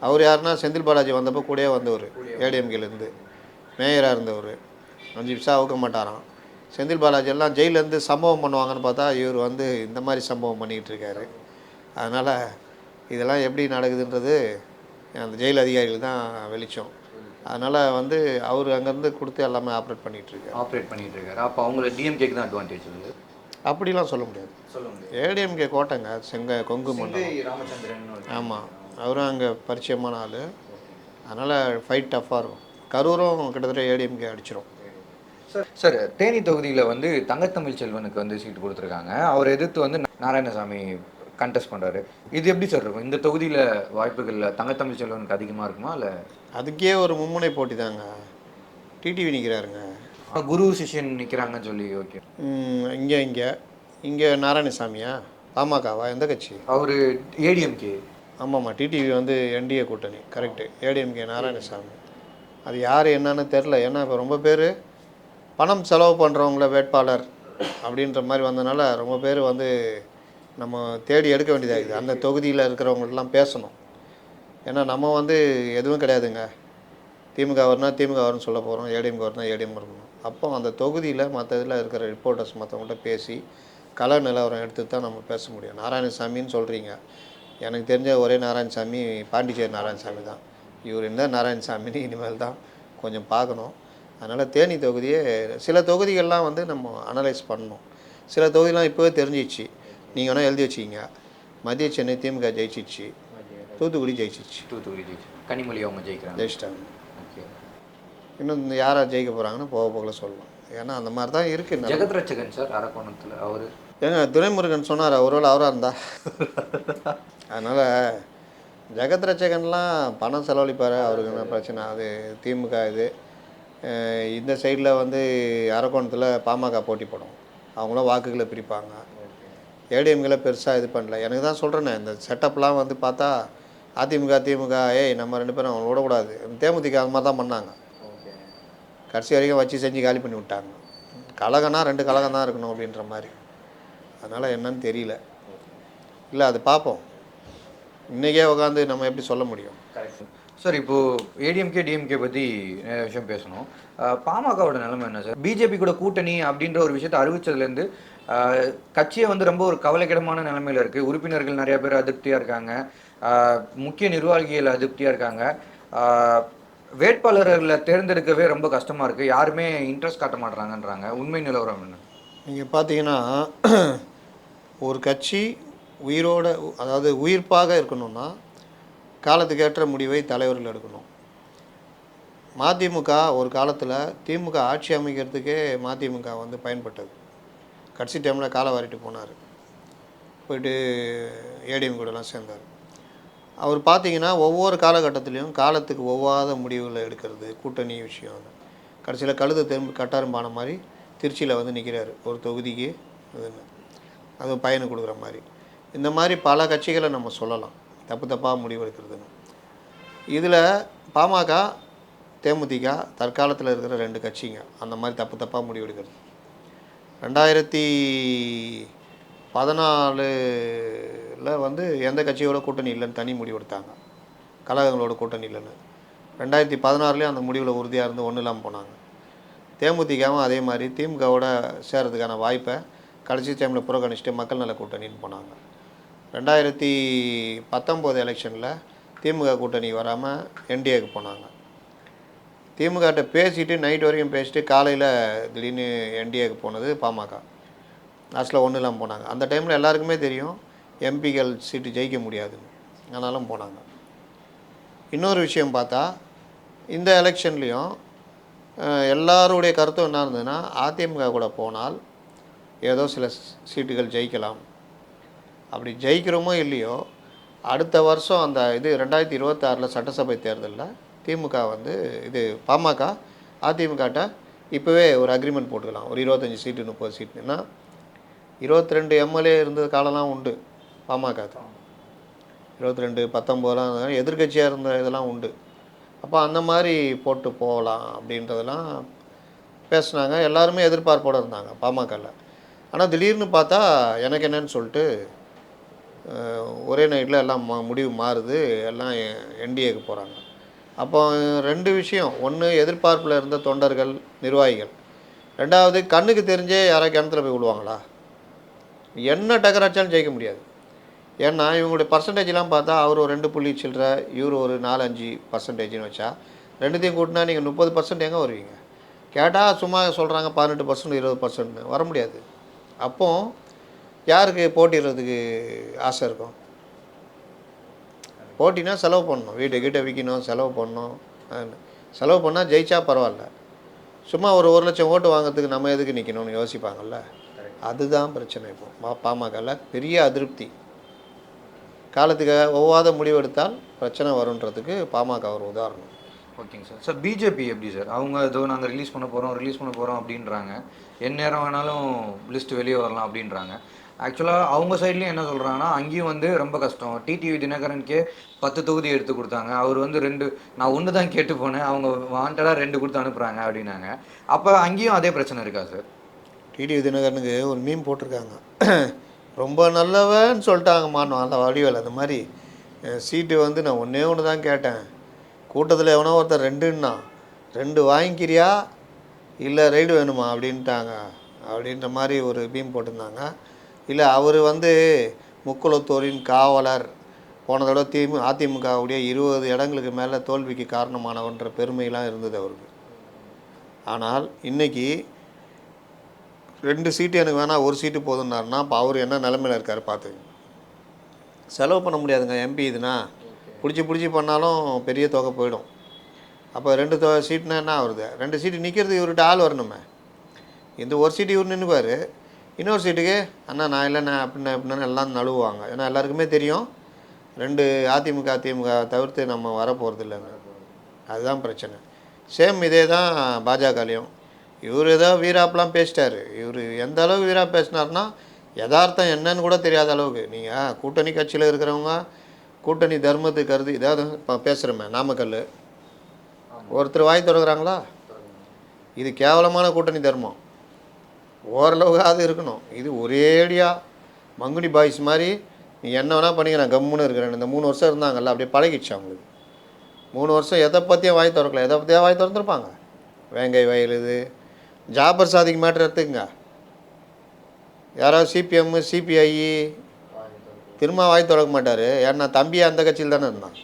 அவர் யாருன்னா செந்தில் பாலாஜி வந்தப்போ கூடயே வந்தவர், ஏடிஎம்கேலேருந்து மேயராக இருந்தவர். 5 பைசா அவுக்க மாட்டாராம். செந்தில் பாலாஜி எல்லாம் ஜெயிலேருந்து சம்பவம் பண்ணுவாங்கன்னு பார்த்தா இவர் வந்து இந்த மாதிரி சம்பவம் பண்ணிக்கிட்டு இருக்காரு. அதனால் இதெல்லாம் எப்படி நடக்குதுன்றது அந்த ஜெயில் அதிகாரிகள் தான் வெளிச்சம். அதனால் வந்து அவர் அங்கேருந்து கொடுத்து எல்லாமே ஆப்ரேட் பண்ணிகிட்டு இருக்காரு. அப்போ அவங்கள டிஎம்கேக்கு தான் அட்வான்டேஜ் இருக்குது அப்படிலாம் சொல்ல முடியாது. ஏடிஎம்கே கோட்டைங்க, கொங்கு மண்டலம் ராமச்சந்திரன். ஆமாம், அவரும் அங்கே பரிச்சயமான ஆள். அதனால் ஃபைட் டஃப்பாக இருக்கும். கரூரும் கிட்டத்தட்ட ஏடிஎம்கே அடிச்சிடும். சார், தேனி தொகுதியில் வந்து தங்கத்தமிழ் செல்வனுக்கு வந்து சீட்டு கொடுத்துருக்காங்க. அவர் எதிர்த்து வந்து நாராயணசாமி கண்டெஸ்ட் பண்ணுறாரு. இது எப்படி சார் இருக்கும்? இந்த தொகுதியில் வாய்ப்புகள் தங்கத்தமிழ் செல்வனுக்கு அதிகமாக இருக்குமா? இல்லை அதுக்கே ஒரு மும்முனை போட்டி தாங்க. டிடிவி நிற்கிறாருங்க, குரு சிஷ்யன் நிற்கிறாங்கன்னு சொல்லி. ஓகே, இங்கே நாராயணசாமியா, பாமகவா, எந்த கட்சி? அவர் ஏடிஎம்கே. ஆமாம்மா, டிடிவி வந்து என்டிஏ கூட்டணி, கரெக்டு. ஏடிஎம்கே நாராயணசாமி. அது யார் என்னன்னு தெரில. ஏன்னா இப்போ ரொம்ப பேர் பணம் செலவு பண்ணுறவங்கள வேட்பாளர் அப்படின்ற மாதிரி வந்ததுனால ரொம்ப பேர் வந்து நம்ம தேடி எடுக்க வேண்டியதாகுது. அந்த தொகுதியில் இருக்கிறவங்கள்ட்டலாம் பேசணும். ஏன்னா நம்ம வந்து எதுவும் கிடையாதுங்க, திமுக வரனா திமுக வரும்னு சொல்ல போகிறோம், ஏடிஎம்கே வரனா ஏடிஎம் வரணும். அப்போ அந்த தொகுதியில் மற்ற இதில் இருக்கிற ரிப்போர்ட்டர்ஸ் மற்றவங்கள்ட்ட பேசி கலர் நிலவரம் எடுத்து தான் நம்ம பேச முடியும். நாராயணசாமின்னு சொல்கிறீங்க, எனக்கு தெரிஞ்ச ஒரே நாராயணசாமி பாண்டிச்சேரி நாராயணசாமி தான். இவர் என்ன நாராயணசாமின்னு இனிமேல் தான் கொஞ்சம் பார்க்கணும். அதனால் தேனி தொகுதியே சில தொகுதிகள்லாம் வந்து நம்ம அனலைஸ் பண்ணணும். சில தொகுதிலாம் இப்போவே தெரிஞ்சிச்சு. நீங்கள் வேணால் எழுதி வச்சிங்க. மத்திய சென்னை திமுக ஜெயிச்சிச்சு, தூத்துக்குடி ஜெயிச்சிச்சு. கனிமொழி அவங்க ஜெயிச்சிட்டாங்க. இன்னும் யாராக ஜெயிக்க போகிறாங்கன்னு போக போகல சொல்லலாம். ஏன்னா அந்த மாதிரி தான் இருக்குது. ஜெகத் ரட்சகன் சார் அரக்கோணத்தில் அவர் ஏங்க துரைமுருகன் சொன்னார், ஒருவேளை அவராக இருந்தா. அதனால் ஜெகத் ரட்சகன்லாம் பணம் செலவழிப்பார், அவருக்கு என்ன பிரச்சனை? அது திமுக இது. இந்த சைடில் வந்து அரக்கோணத்தில் பாமக போட்டி போடும், அவங்களும் வாக்குகளை பிரிப்பாங்க. ஏடிஎம்களை பெருசாக இது பண்ணல. எனக்கு தான் சொல்கிறேன்னே, இந்த செட்டப்லாம் வந்து பார்த்தா அதிமுக திமுக நம்ம 2 பேரும் அவங்கள விடக்கூடாது. தேமுதிக அது மாதிரி தான் பண்ணாங்க. கடைசி வரைக்கும் வச்சு செஞ்சு காலி பண்ணி விட்டாங்க. கழகம்னா 2 கழகம் தான் இருக்கணும் அப்படின்ற மாதிரி. அதனால் என்னன்னு தெரியல. இல்லை அது பார்ப்போம். இன்றைக்கே உட்காந்து நம்ம எப்படி சொல்ல முடியும்? சார் இப்போது ஏடிஎம்கே டிஎம்கே பற்றி நிறைய விஷயம் பேசணும். பாமகவோட நிலைமை என்ன சார்? பிஜேபி கூட கூட்டணி அப்படின்ற ஒரு விஷயத்தை அறிவிச்சதுலேருந்து கட்சியை வந்து ரொம்ப ஒரு கவலைக்கிடமான நிலைமையில் இருக்குது. உறுப்பினர்கள் நிறைய பேர் அதிருப்தியாக இருக்காங்க, முக்கிய நிர்வாகிகள் அதிருப்தியாக இருக்காங்க. வேட்பாளர்களை தேர்ந்தெடுக்கவே ரொம்ப கஷ்டமாக இருக்குது, யாருமே இன்ட்ரெஸ்ட் காட்ட மாட்டுறாங்கன்றாங்க. உண்மை நிலவரம் என்ன? நீங்கள் பார்த்தீங்கன்னா ஒரு கட்சி உயிரோட, அதாவது உயிர்ப்பாக இருக்கணும்னா காலத்துக்கேற்ற முடிவை தலைவர்கள் எடுக்கணும். மதிமுக ஒரு காலத்தில் திமுக ஆட்சி அமைக்கிறதுக்கே மதிமுக வந்து பயன்பட்டது. கடைசி டைமில் காலை வாரிட்டு போனார், போயிட்டு ஏடிஎம் கூடலாம் சேர்ந்தார். அவர் பார்த்தீங்கன்னா ஒவ்வொரு காலகட்டத்திலையும் காலத்துக்கு ஒவ்வாத முடிவுகளை எடுக்கிறது, கூட்டணி விஷயம். அது கடைசியில் கழுதை திரும்ப கட்டாரம்பான மாதிரி திருச்சியில் வந்து நிற்கிறாரு ஒரு தொகுதிக்கு. அதுன்னு அது பையனுக்கு கொடுக்குற மாதிரி. இந்த மாதிரி பல கட்சிகளை நம்ம சொல்லலாம் தப்பாக முடிவு எடுக்கிறதுன்னு. இதில் பாமக தேமுதிக தற்காலத்தில் இருக்கிற 2 கட்சிங்க அந்த மாதிரி தப்பாக முடிவு எடுக்கிறது. 2014 வந்து எந்த கட்சியோட கூட்டணி இல்லைன்னு தனி முடிவு எடுத்தாங்க, கழகங்களோட கூட்டணி இல்லைன்னு. 2016 அந்த முடிவில் உறுதியாக இருந்து ஒன்றும் இல்லாமல் போனாங்க. தேமுதிகவும் அதே மாதிரி திமுகவோட சேர்கிறதுக்கான வாய்ப்பை கடைசி டைமில் புறக்கணிச்சுட்டு மக்கள் நல கூட்டணின்னு போனாங்க. 2019 எலெக்ஷனில் திமுக கூட்டணி வராமல் என்டிஏக்கு போனாங்க. திமுககிட்ட பேசிட்டு நைட் வரைக்கும் பேசிட்டு காலையில் திடீர்னு என்டிஏக்கு போனது பாமக. லாஸ்ட்டில் ஒன்றும் இல்லாமல் போனாங்க. அந்த டைமில் எல்லாருக்குமே தெரியும் எம்பிகள் சீட்டு ஜெயிக்க முடியாதுன்னு, ஆனாலும் போனாங்க. இன்னொரு விஷயம் பார்த்தா இந்த எலெக்ஷன்லேயும் எல்லாருடைய கருத்தும் என்ன இருந்ததுன்னா, அதிமுக கூட போனால் ஏதோ சில சீட்டுகள் ஜெயிக்கலாம். அப்படி ஜெயிக்கிறோமோ இல்லையோ, அடுத்த வருஷம் அந்த இது 2026 சட்டசபை தேர்தலில் திமுக வந்து இது பாமக அதிமுகட்ட இப்போவே ஒரு அக்ரிமெண்ட் போட்டுக்கலாம், ஒரு 25 சீட்டு 30 சீட்டுன்னா. 22 எம்எல்ஏ இருந்தது காலம்லாம் உண்டு பாமக. 22 19 எதிர்கட்சியாக இருந்த இதெல்லாம் உண்டு. அப்போ அந்த மாதிரி போட்டு போகலாம் அப்படின்றதெல்லாம் பேசுனாங்க. எல்லாருமே எதிர்பார்ப்போடு இருந்தாங்க பாமகவில். ஆனால் திடீர்னு பார்த்தா எனக்கு என்னன்னு சொல்லிட்டு ஒரே நைட்டில் எல்லாம் முடிவு மாறுது, எல்லாம் என்டிஏக்கு போகிறாங்க. அப்போ 2 விஷயம். ஒன்று, எதிர்பார்ப்பில் இருந்த தொண்டர்கள் நிர்வாகிகள். 2வது, கண்ணுக்கு தெரிஞ்சே யாராவது கிணத்துல போய் விடுவாங்களா? என்ன டக்கராச்சாலும் ஜெயிக்க முடியாது. ஏன்னா இவங்களுடைய பர்சன்டேஜ்லாம் பார்த்தா அவர் ஒரு 2 புள்ளி சில்லற, இவர் ஒரு 4-5% வச்சா 2த்தையும் கூட்டினா நீங்கள் 30% எங்கே வருவீங்க? கேட்டால் சும்மா சொல்கிறாங்க 18% 20% வர முடியாது. அப்போ யாருக்கு போட்டிடுறதுக்கு ஆசை இருக்கும்? போட்டினா செலவு பண்ணணும், வீட்டை விற்கணும், செலவு பண்ணணும். செலவு பண்ணால் ஜெயிச்சா பரவாயில்ல, சும்மா ஒரு 1 லட்சம் ஓட்டு வாங்கிறதுக்கு நம்ம எதுக்கு நிற்கணும்னு யோசிப்பாங்கள்ல. அதுதான் பிரச்சனை. இப்போ பாமகவில் பெரிய அதிருப்தி. காலத்துக்கு ஒவ்வாத முடிவு எடுத்தால் பிரச்சனை வருன்றதுக்கு பாமக ஒரு உதாரணம். ஓகேங்க சார். சார் பிஜேபி எப்படி சார்? அவங்க ஏதோ நாங்கள் ரிலீஸ் பண்ண போகிறோம் அப்படின்றாங்க. நேரம் வேணாலும் லிஸ்ட் வெளியே வரலாம் அப்படின்றாங்க. ஆக்சுவலாக அவங்க சைட்லேயும் என்ன சொல்கிறாங்கன்னா, அங்கேயும் வந்து ரொம்ப கஷ்டம். டிடிவி தினகரனுக்கே 10 தொகுதி எடுத்து கொடுத்தாங்க. அவர் வந்து 2, நான் 1 தான் கேட்டு போனேன், அவங்க வாண்டடாக 2 கொடுத்து அனுப்புகிறாங்க அப்படின்னாங்க. அப்போ அங்கேயும் அதே பிரச்சனை இருக்கா சார்? டிடிவி தினகரனுக்கு ஒரு மீம் போட்டிருக்காங்க, ரொம்ப நல்லவன்னு சொல்லிட்டாங்கம்மான்னு. அந்த வடிவேல் அந்த மாதிரி சீட்டு வந்து நான் 1 தான் கேட்டேன், கூட்டத்தில் எவனோ ஒருத்தர் 2ன்னா 2 வாங்கிக்கிறியா இல்லை ரைடு வேணுமா அப்படின்ட்டாங்க அப்படின்ற மாதிரி ஒரு மீம் போட்டிருந்தாங்க. இல்லை அவர் வந்து முக்குளத்தோரின் காவலர், போன தடவை அதிமுகவுடைய 20 இடங்களுக்கு மேலே தோல்விக்கு காரணமானவன்ற பெருமையெல்லாம் இருந்தது அவருக்கு. ஆனால் இன்றைக்கி 2 சீட்டு எனக்கு வேணாம், 1 சீட்டு போதுன்னாருன்னா அப்போ அவர் என்ன நிலமையில் இருக்கார் பார்த்துங்க. செலவு பண்ண முடியாதுங்க எம்பி இதுனா, பிடிச்சி பண்ணாலும் பெரிய தொகை போயிடும். அப்போ 2 சீட்டுனா என்ன ஆகுது? 2 சீட்டு நிற்கிறது இவர்கிட்ட ஆள் வரணுமே. இந்த ஒரு சீட்டு இவர் நின்றுக்குவார், இன்னொரு சீட்டுக்கு அண்ணா நான் இல்லைண்ணே அப்படின்னு எல்லாம் நழுவுவாங்க. ஏன்னா எல்லாருக்குமே தெரியும் 2 அதிமுக தவிர்த்து நம்ம வர போகிறது இல்லைன்னு. அதுதான் பிரச்சனை. சேம் இதே தான் பாஜகலையும். இவர் ஏதோ வீராப்பெலாம் பேசிட்டார். இவர் எந்த அளவுக்கு வீரா பேசினார்னா யதார்த்தம் என்னன்னு கூட தெரியாத அளவுக்கு. நீங்கள் கூட்டணி கட்சியில் இருக்கிறவங்க கூட்டணி தர்மத்துக்கு கருதி ஏதாவது இப்போ பேசுகிறோமே நாமக்கல், ஒருத்தர் வாய் திறக்கிறாங்களா? இது கேவலமான கூட்டணி தர்மம். ஓரளவுக்காவது இருக்கணும். இது ஒரேடியாக மங்குனி பாய்ஸ் மாதிரி நீ என்ன வேணால் பண்ணிக்கிறேன் கம்முன்னு இருக்கிறேன். இந்த 3 வருஷம் இருந்தாங்கல்ல, அப்படியே பழகிடுச்சு அவங்களுக்கு. 3 வருஷம் எதை பற்றியும் வாய் திறக்கல. எதை பற்றியா வாய் திறந்துருப்பாங்க? வேங்கை வயல் இது ஜாபர் சாதிக்கு மேட்ரு எடுத்துக்கங்க. யாராவது சிபிஎம் சிபிஐ திரும்ப வாய் திறக்க மாட்டார். ஏன்னா தம்பி அந்த கட்சியில் தானே இருந்தான்.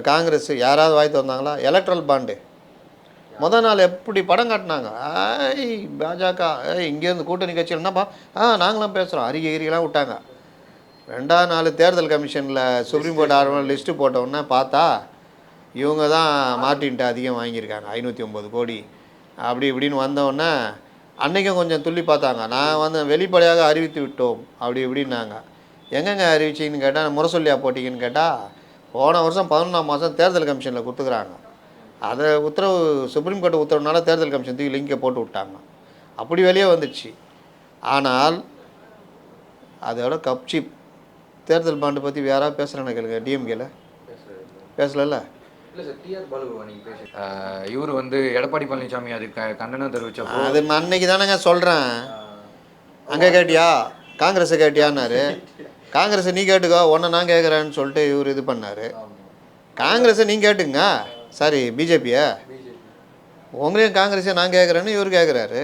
காங்கிரஸ் யாராவது வாய் திறந்தாங்களா? எலக்ட்ரல் பாண்டு நாள் எப்படி படம் காட்டினாங்க. பாஜக இங்கேருந்து கூட்டணி கட்சியில் என்னப்பா நாங்களாம் பேசுகிறோம் அறிக்கைலாம் விட்டாங்க. 2ஆம் நாள் தேர்தல் கமிஷனில் சுப்ரீம் கோர்ட் ஆர்டர் லிஸ்ட்டு போட்டோன்னே பார்த்தா இவங்க தான் மார்ட்டின்ட்டு அதிகம் வாங்கியிருக்காங்க 509 கோடி அப்படி இப்படின்னு வந்தோடனே அன்றைக்கும் கொஞ்சம் துள்ளி பார்த்தாங்க. நான் வந்து வெளிப்படையாக அறிவித்து விட்டோம் அப்படி இப்படின்னாங்க. எங்கெங்க அறிவிச்சிங்கன்னு கேட்டால் முரசொல்லியா போட்டிங்கன்னு கேட்டால் போன வருஷம் 11ஆம் மாதம் தேர்தல் கமிஷனில் கொடுத்துக்குறாங்க. அதை உத்தரவு சுப்ரீம் கோர்ட்டு உத்தரவுனால தேர்தல் கமிஷன் தூக்கி லிங்கை போட்டு விட்டாங்க. அப்படி வெளியே வந்துடுச்சு. ஆனால் அதோட கப்சிப் தேர்தல் பாண்டு பற்றி யாராவது பேசுகிறேன்னு கேளுங்க. டிஎம்கேல பேசல. இவர் வந்து எடப்பாடி பழனிசாமி அதுக்கு கண்டனம் தெரிவிச்சப்போ அது அன்னைக்கு தானேங்க சொல்கிறேன். அங்கே கேட்டியா காங்கிரஸை கேட்டியான்னாரு. காங்கிரஸை நீ கேட்டுக்கோ ஒன்றை நான் கேட்குறேன்னு சொல்லிட்டு இவர் இது பண்ணார். காங்கிரஸை நீங்கள் கேட்டுங்க, சாரி பிஜேபியை, உங்களையும் காங்கிரஸை நான் கேட்குறேன்னு இவர் கேட்குறாரு.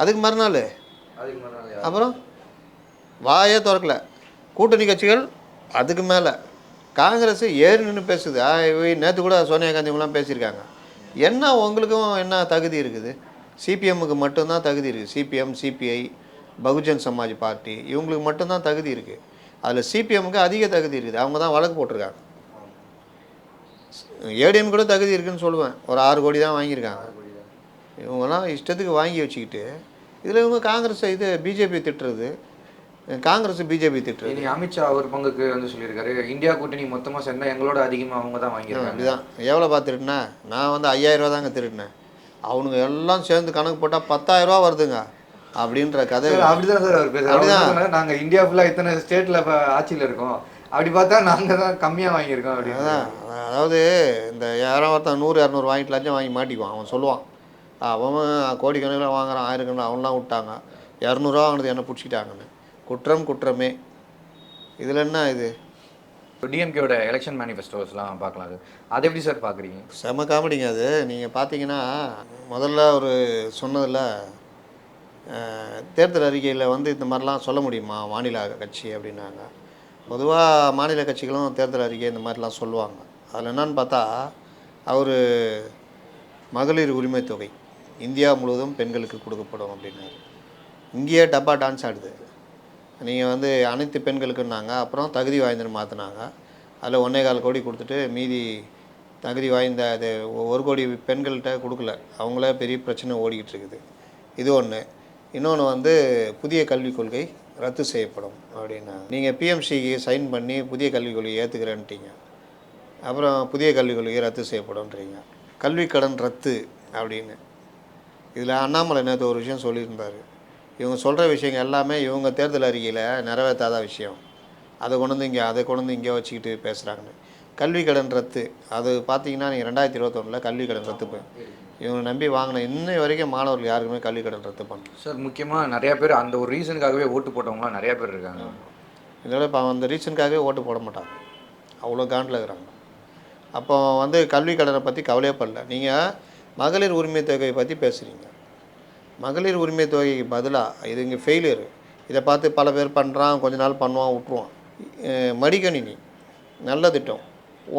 அதுக்கு மறுநாள் அப்புறம் வாயே திறக்கல. கூட்டணி கட்சிகள் அதுக்கு மேலே காங்கிரஸ் ஏறி நின்று பேசுது. நேற்று கூட சோனியா காந்தி இவங்களாம் பேசியிருக்காங்க. என்ன உங்களுக்கும் என்ன தகுதி இருக்குது? சிபிஎம்முக்கு மட்டும்தான் தகுதி இருக்குது. CPM CBI Bahujan Samaj party இவங்களுக்கு மட்டும்தான் தகுதி இருக்குது. அதில் சிபிஎம்முக்கு அதிக தகுதி இருக்குது. அவங்க தான் வழக்கு போட்டிருக்காங்க. ஏடிஎம் கூட தகுதி இருக்குதுன்னு சொல்லுவேன். ஒரு 6 கோடி தான் வாங்கியிருக்காங்க. இவங்கெல்லாம் இஷ்டத்துக்கு வாங்கி வச்சுக்கிட்டு இதில் இவங்க காங்கிரஸ் இது பிஜேபி திட்டுறது, காங்கிரஸ் பிஜேபி திட்டுறது. நீங்கள் அமித்ஷா ஒரு பங்குக்கு வந்து சொல்லியிருக்காரு இந்தியா கூட்டணி மொத்தமாக சேர்ந்தால் எங்களோட அதிகமாக அவங்க தான் வாங்கியிருக்காங்க. அப்படிதான். எவ்வளோ பார்த்துருட்டேன்னா நான் வந்து 5000 ரூபா தாங்க திருட்டினேன். அவனுங்க எல்லாம் சேர்ந்து கணக்கு போட்டால் 10,000 ரூபா வருதுங்க அப்படின்ற கதை. அப்படிதான் சார் அவர் பேசுகிறார். அப்படிதான் நாங்கள் இந்தியா ஃபுல்லாக இத்தனை ஸ்டேட்டில் இப்போ ஆட்சியில் இருக்கோம், அப்படி பார்த்தா நாங்கள் தான் கம்மியாக வாங்கியிருக்கோம் அப்படின்னு. அதாவது இந்த யாரோ ஒருத்தன் 100-200 வாங்கிட்டு லட்சம் வாங்கி மாட்டிக்குவான். அவன் சொல்லுவான் அவன் கோடிக்கணக்கில் வாங்குறான், ஆயிரக்கணக்கில் அவன்லாம் விட்டாங்க, 200 ரூபா வாங்கினது என்ன பிடிச்சிட்டாங்கன்னு. குற்றம் குற்றமே. இதில் என்ன இது? டிஎம்கேவோட எலெக்ஷன் மேனிஃபெஸ்டோஸ்லாம் பார்க்கலாம். அது எப்படி சார் பார்க்குறீங்க? செம காமெடிங்க அது. நீங்கள் பார்த்தீங்கன்னா முதல்ல ஒரு சொன்னதில் தேர்தல் அறிக்கையில் வந்து இந்த மாதிரிலாம் சொல்ல முடியுமா மாநில கட்சி அப்படின்னாங்க. பொதுவாக மாநில கட்சிகளும் தேர்தல் அறிக்கை இந்த மாதிரிலாம் சொல்லுவாங்க. அதில் என்னன்னு பார்த்தா அவர் மகளிர் உரிமை தொகை இந்தியா முழுவதும் பெண்களுக்கு கொடுக்கப்படும் அப்படின்னாரு. இங்கேயே டப்பா டான்ஸ் ஆடுது. நீங்கள் வந்து அனைத்து பெண்களுக்குன்னாங்க, அப்புறம் தகுதி வாய்ந்தன்னு மாற்றினாங்க. அதில் 1.25 கோடி கொடுத்துட்டு மீதி தகுதி வாய்ந்த அது 1 கோடி பெண்கள்கிட்ட கொடுக்கல. அவங்களே பெரிய பிரச்சனை ஓடிக்கிட்டு இருக்குது. இது ஒன்று. இன்னொன்று வந்து புதிய கல்விக் கொள்கை ரத்து செய்யப்படும் அப்படின்னா நீங்கள் பிஎம்சிக்கு சைன் பண்ணி புதிய கல்விக் கொள்கையை ஏற்றுக்கிறேன்ட்டீங்க. அப்புறம் புதிய கல்விக் கொள்கையை ரத்து செய்யப்படும்ன்றீங்க. கல்விக்கடன் ரத்து அப்படின்னு. இதில் அண்ணாமலை நேற்று ஒரு விஷயம் சொல்லியிருந்தார். இவங்க சொல்கிற விஷயங்கள் எல்லாமே இவங்க தேர்தல் அறிக்கையில் நிறைவேற்றாத விஷயம். அதை கொண்டு வந்து இங்கே வச்சுக்கிட்டு பேசுகிறாங்கன்னு. கல்வி கடன் ரத்து அது பார்த்தீங்கன்னா நீங்கள் 2021 கல்வி கடன் ரத்து இவங்க நம்பி வாங்கின இன்னை வரைக்கும் மாணவர்கள் யாருக்குமே கல்வி கடன் ரத்து பண்ணணும் சார். முக்கியமாக நிறையா பேர் அந்த ஒரு ரீசனுக்காகவே ஓட்டு போட்டவங்களாம் நிறையா பேர் இருக்காங்க. இதோட இப்போ அந்த ரீசனுக்காகவே ஓட்டு போட மாட்டாங்க, அவ்வளோ காண்டில் இருக்கிறாங்க. அப்போ வந்து கல்வி கடனை பற்றி கவலையே படல. நீங்கள் மகளிர் உரிமை தொகையை பற்றி பேசுகிறீங்க. மகளிர் உரிமை தொகைக்கு பதிலாக இது இங்கே ஃபெயிலியரு. இதை பார்த்து பல பேர் பண்ணுறான், கொஞ்ச நாள் பண்ணுவான், விட்ருவான். மடிக்கணினி நல்ல திட்டம்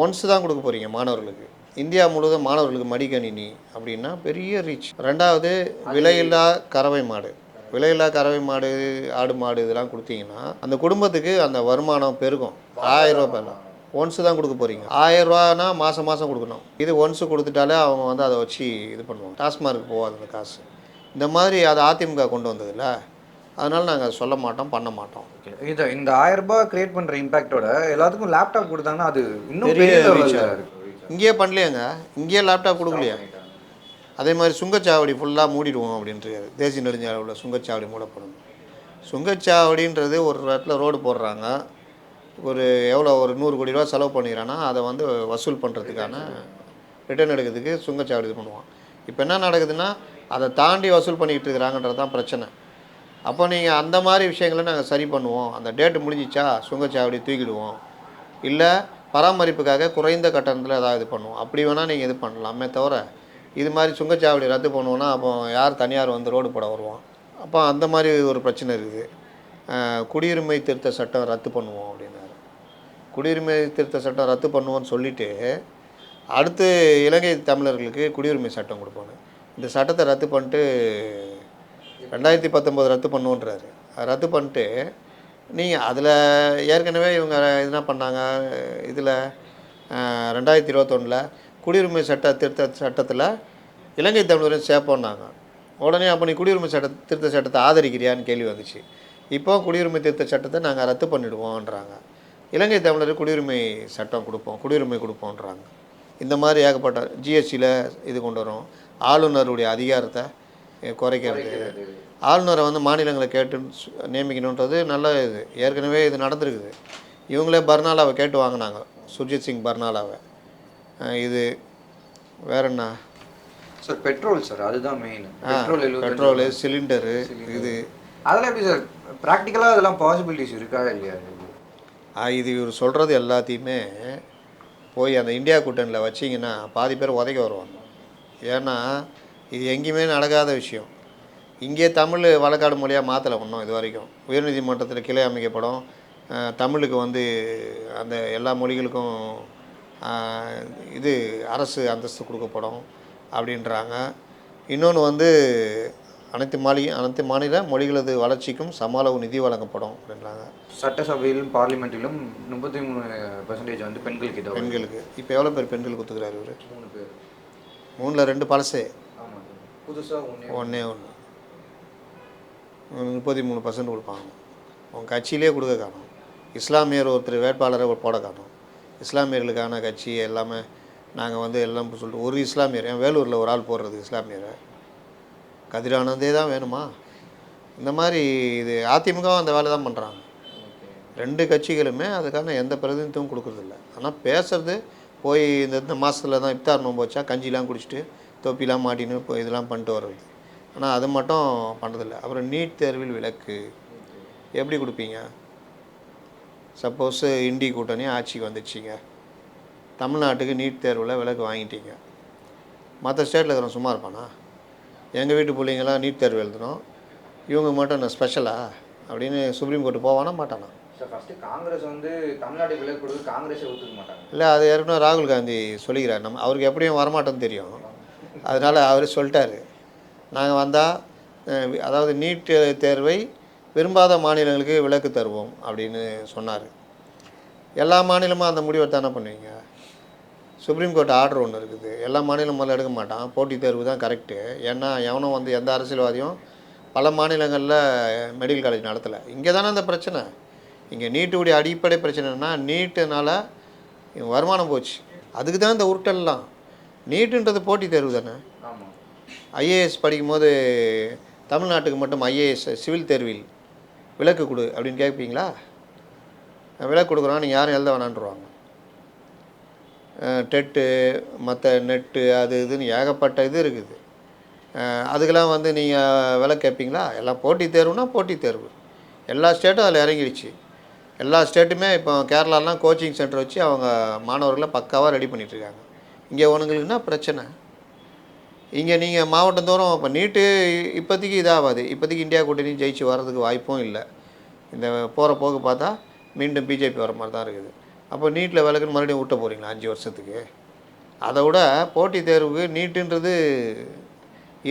ஒன்ஸ் தான் கொடுக்க போகிறீங்க மாணவர்களுக்கு. இந்தியா முழுவதும் மாணவர்களுக்கு மடிக்கணினி அப்படின்னா பெரிய ரீச். 2வது விலையில்லா கறவை மாடு. விலையில்லா கறவை மாடு, ஆடு மாடு இதெல்லாம் கொடுத்தீங்கன்னா அந்த குடும்பத்துக்கு அந்த வருமானம் பெருகும். 1000 ரூபா ஒன்ஸு தான் கொடுக்க போகிறீங்க. 1000 ரூபானா மாதம் கொடுக்கணும். இது ஒன்ஸு கொடுத்துட்டாலே அவங்க வந்து அதை வச்சு இது பண்ணுவாங்க. டாஸ்மார்க்கு போகாது அந்த காசு. இந்த மாதிரி அதை அதிமுக கொண்டு வந்ததில்ல, அதனால் நாங்கள் அதை சொல்ல மாட்டோம், பண்ண மாட்டோம். இதை இந்த 1000 ரூபாய் கிரியேட் பண்ணுற இம்பேக்டோட எல்லாத்துக்கும் லேப்டாப் கொடுத்தாங்கன்னா அது இன்னும் பெரிய பெரிய ரீச் லெவலில் ஆகும். இருக்கும். இங்கேயே பண்ணலையாங்க, இங்கேயே லேப்டாப் கொடுக்கலையா? அதே மாதிரி சுங்கச்சாவடி ஃபுல்லாக மூடிடுவோம் அப்படின்றது, தேசிய நெடுஞ்சாலையில் சுங்கச்சாவடி மூடப்படும். சுங்கச்சாவடின்றது ஒரு இடத்துல ரோடு போடுறாங்க, ஒரு எவ்வளோ ஒரு 100 கோடி ரூபா செலவு பண்ணிக்கிறான்னா அதை வந்து வசூல் பண்ணுறதுக்கான ரிட்டர்ன் எடுக்கிறதுக்கு சுங்கச்சாவடி இது பண்ணுவான். இப்போ என்ன நடக்குதுன்னா அதை தாண்டி வசூல் பண்ணிக்கிட்டு இருக்கிறாங்கன்றது தான் பிரச்சனை. அப்போ நீங்கள் அந்த மாதிரி விஷயங்களை நாங்கள் சரி பண்ணுவோம், அந்த டேட்டு முடிஞ்சிச்சா சுங்கச்சாவடி தூக்கிடுவோம், இல்லை பராமரிப்புக்காக குறைந்த கட்டணத்தில் ஏதாவது இது பண்ணுவோம், அப்படி வேணால் நீங்கள் இது பண்ணலாமே தவிர இது மாதிரி சுங்கச்சாவடி ரத்து பண்ணுவோன்னா அப்போ யார் தனியார் வந்து ரோடு போட வருவான்? அப்போ அந்த மாதிரி ஒரு பிரச்சனை இருக்குது. குடியுரிமை திருத்த சட்டம் ரத்து பண்ணுவோம் அப்படின்னாரு. குடியுரிமை திருத்த சட்டம் ரத்து பண்ணுவோன்னு சொல்லிவிட்டு அடுத்து இலங்கை தமிழர்களுக்கு குடியுரிமை சட்டம் கொடுப்பாங்க. இந்த சட்டத்தை ரத்து பண்ணிட்டு 2019 ரத்து பண்ணுவோன்றாரு. ரத்து பண்ணிட்டு நீங்கள் அதில் ஏற்கனவே இவங்க என்ன பண்ணாங்க, இதில் 2021 குடியுரிமை திருத்த சட்டத்தில் இலங்கை தமிழரையும் சேர்ப்போன்னாங்க. உடனே அப்போ நீ குடியுரிமை திருத்த சட்டத்தை ஆதரிக்கிறியான்னு கேள்வி வந்துச்சு. இப்போ குடியுரிமை திருத்த சட்டத்தை நாங்கள் ரத்து பண்ணிவிடுவோன்றாங்க. இலங்கை தமிழருக்கு குடியுரிமை சட்டம் கொடுப்போம், குடியுரிமை கொடுப்போன்றாங்க. இந்த மாதிரி ஏகப்பட்ட ஜிஎஸ்டியில் இது கொண்டு வரும். ஆளுநருடைய அதிகாரத்தை குறைக்கிறது, ஆளுநரை வந்து மாநிலங்களை கேட்டு நியமிக்கணுன்றது நல்ல இது. ஏற்கனவே இது நடந்திருக்குது. இவங்களே பர்னாலாவை கேட்டு வாங்கினாங்க, சுர்ஜித் சிங் பர்னாலாவை. இது வேற என்ன சார்? பெட்ரோல் சார், அதுதான் மெயின். பெட்ரோலு, சிலிண்டரு, இது அதெல்லாம் எப்படி சார் ப்ராக்டிக்கலாக அதெல்லாம் பாசிபிலிட்டிஸ் இருக்கா இல்லையா? இது இவர் சொல்கிறது எல்லாத்தையுமே போய் அந்த இந்தியா கூட்டணியில் வச்சிங்கன்னா பாதி பேர் உதைக்க வருவாங்க. ஏன்னா இது எங்கேயுமே நடக்காத விஷயம். இங்கே தமிழ் வழக்காடு மொழியாக மாற்றலை ஒன்றும் இது வரைக்கும். உயர்நீதிமன்றத்தில் கிளை அமைக்கப்படும், தமிழுக்கு வந்து அந்த எல்லா மொழிகளுக்கும் இது அரசு அந்தஸ்து கொடுக்கப்படும் அப்படின்றாங்க. இன்னொன்று வந்து அனைத்து மாநில மொழிகளது வளர்ச்சிக்கும் சம அளவு நிதி வழங்கப்படும் அப்படின்றாங்க. சட்டசபையிலும் பார்லிமெண்ட்டிலும் 33% வந்து பெண்களுக்கு. இப்போ எவ்வளோ பேர் பெண்களுக்கு ஒத்துக்கிறாரு இவர்? 3 பேர். 3ல் 2 பழசே, புதுசாக ஒன்றே 33% கொடுப்பாங்க. அவங்க கட்சியிலே கொடுக்க காணும். இஸ்லாமியர் ஒருத்தர் வேட்பாளரை போட காணும். இஸ்லாமியர்களுக்கான கட்சி எல்லாமே நாங்கள் வந்து எல்லாம் சொல்லிட்டு ஒரு இஸ்லாமியர், என் வேலூரில் ஒரு ஆள் போடுறது இஸ்லாமியரை, கதிரானந்தே தான் வேணுமா? இந்த மாதிரி இது அதிமுகவும் அந்த வேலை தான் பண்ணுறாங்க. 2 கட்சிகளுமே அதுக்கான எந்த பிரதிநிதித்துவம் கொடுக்குறதில்ல. ஆனால் பேசுறது போய் இந்த மாதத்தில் தான் இஃப்தார் நோன்பு வச்சா கஞ்சிலாம் குடிச்சிட்டு தொப்பிலாம் மாட்டின்னு இப்போ இதெல்லாம் பண்ணிட்டு வர்றது. ஆனால் அது மட்டும் பண்ணுறதில்ல. அப்புறம் நீட் தேர்வில் விலக்கு எப்படி கொடுப்பீங்க? சப்போஸ் இண்டி கூட்டணி ஆட்சிக்கு வந்துடுச்சிங்க, தமிழ்நாட்டுக்கு நீட் தேர்வில் விலக்கு வாங்கிட்டீங்க, மற்ற ஸ்டேட்டில் இருக்கிறவங்க சும்மா இருப்பானா? எங்கள் வீட்டு பிள்ளைங்களாம் நீட் தேர்வு எழுதணும், இவங்க மட்டும் என்ன ஸ்பெஷலா அப்படின்னு சுப்ரீம் கோர்ட்டு போவானா மாட்டானா? ஃபஸ்ட்டு காங்கிரஸ் வந்து தமிழ்நாட்டுக்கு விலக்கு கொடுத்து காங்கிரஸை ஒத்துக்க மாட்டாங்க. இல்லை, அது ஏற்கனவே ராகுல் காந்தி சொல்லிக்கிறார். அவருக்கு எப்படியும் வரமாட்டோன்னு தெரியும், அதனால் அவர் சொல்லிட்டார், நாங்கள் வந்தால் அதாவது நீட் தேர்வை விரும்பாத மாநிலங்களுக்கு விலக்கு தருவோம் அப்படின்னு சொன்னார். எல்லா மாநிலமும் அந்த முடிவை தானே பண்ணுவீங்க? சுப்ரீம் கோர்ட் ஆர்டர் ஒன்று இருக்குது, எல்லா மாநிலம் முதல்ல எடுக்க மாட்டான், போட்டித் தேர்வு தான் கரெக்டு. ஏன்னா எவனும் வந்து எந்த அரசியல்வாதியும் பல மாநிலங்களில் மெடிக்கல் காலேஜ் நடத்தலை. இங்கே தானே அந்த பிரச்சனை. இங்கே நீட்டுடைய அடிப்படை பிரச்சனைனா நீட்டுனால வருமானம் போச்சு, அதுக்கு தான் இந்த உருட்டல்லாம். நீட்டுன்றது போட்டித் தேர்வு தானே. ஐஏஎஸ் படிக்கும்போது தமிழ்நாட்டுக்கு மட்டும் ஐஏஎஸ் சிவில் தேர்வில் விலக்கு கொடு அப்படின்னு கேட்பீங்களா? விலக்கு கொடுக்குறோம், நீங்கள் யாரும் எழுத வேணான்ருவாங்க. டெட்டு மற்ற நெட்டு அது இதுன்னு ஏகப்பட்ட இது இருக்குது. அதுக்கெல்லாம் வந்து நீங்கள் விலக்கு கேட்பீங்களா? எல்லாம் போட்டித் தேர்வுனா போட்டித் தேர்வு. எல்லா ஸ்டேட்டும் அதில் இறங்கிடுச்சு. எல்லா ஸ்டேட்டுமே இப்போ கேரளாலாம் கோச்சிங் சென்டர் வச்சு அவங்க மாணவர்களை பக்காவாக ரெடி பண்ணிகிட்ருக்காங்க. இங்கே ஒன்றுங்களுக்குன்னா பிரச்சனை. இங்கே நீங்கள் மாவட்டந்தோறும் இப்போ நீட்டு இப்போதைக்கு இதாகாது, இப்போதைக்கு இந்தியா கூட்டணி ஜெயிச்சு வர்றதுக்கு வாய்ப்பும் இல்லை. இந்த போகிற போக்கு பார்த்தா மீண்டும் பிஜேபி வர மாதிரி தான் இருக்குது. அப்போ நீட்டில் விலக்குன்னு மறுபடியும் ஊட்ட போகிறீங்களா 5 வருஷத்துக்கு? அதை விட போட்டித் தேர்வுக்கு நீட்டுன்றது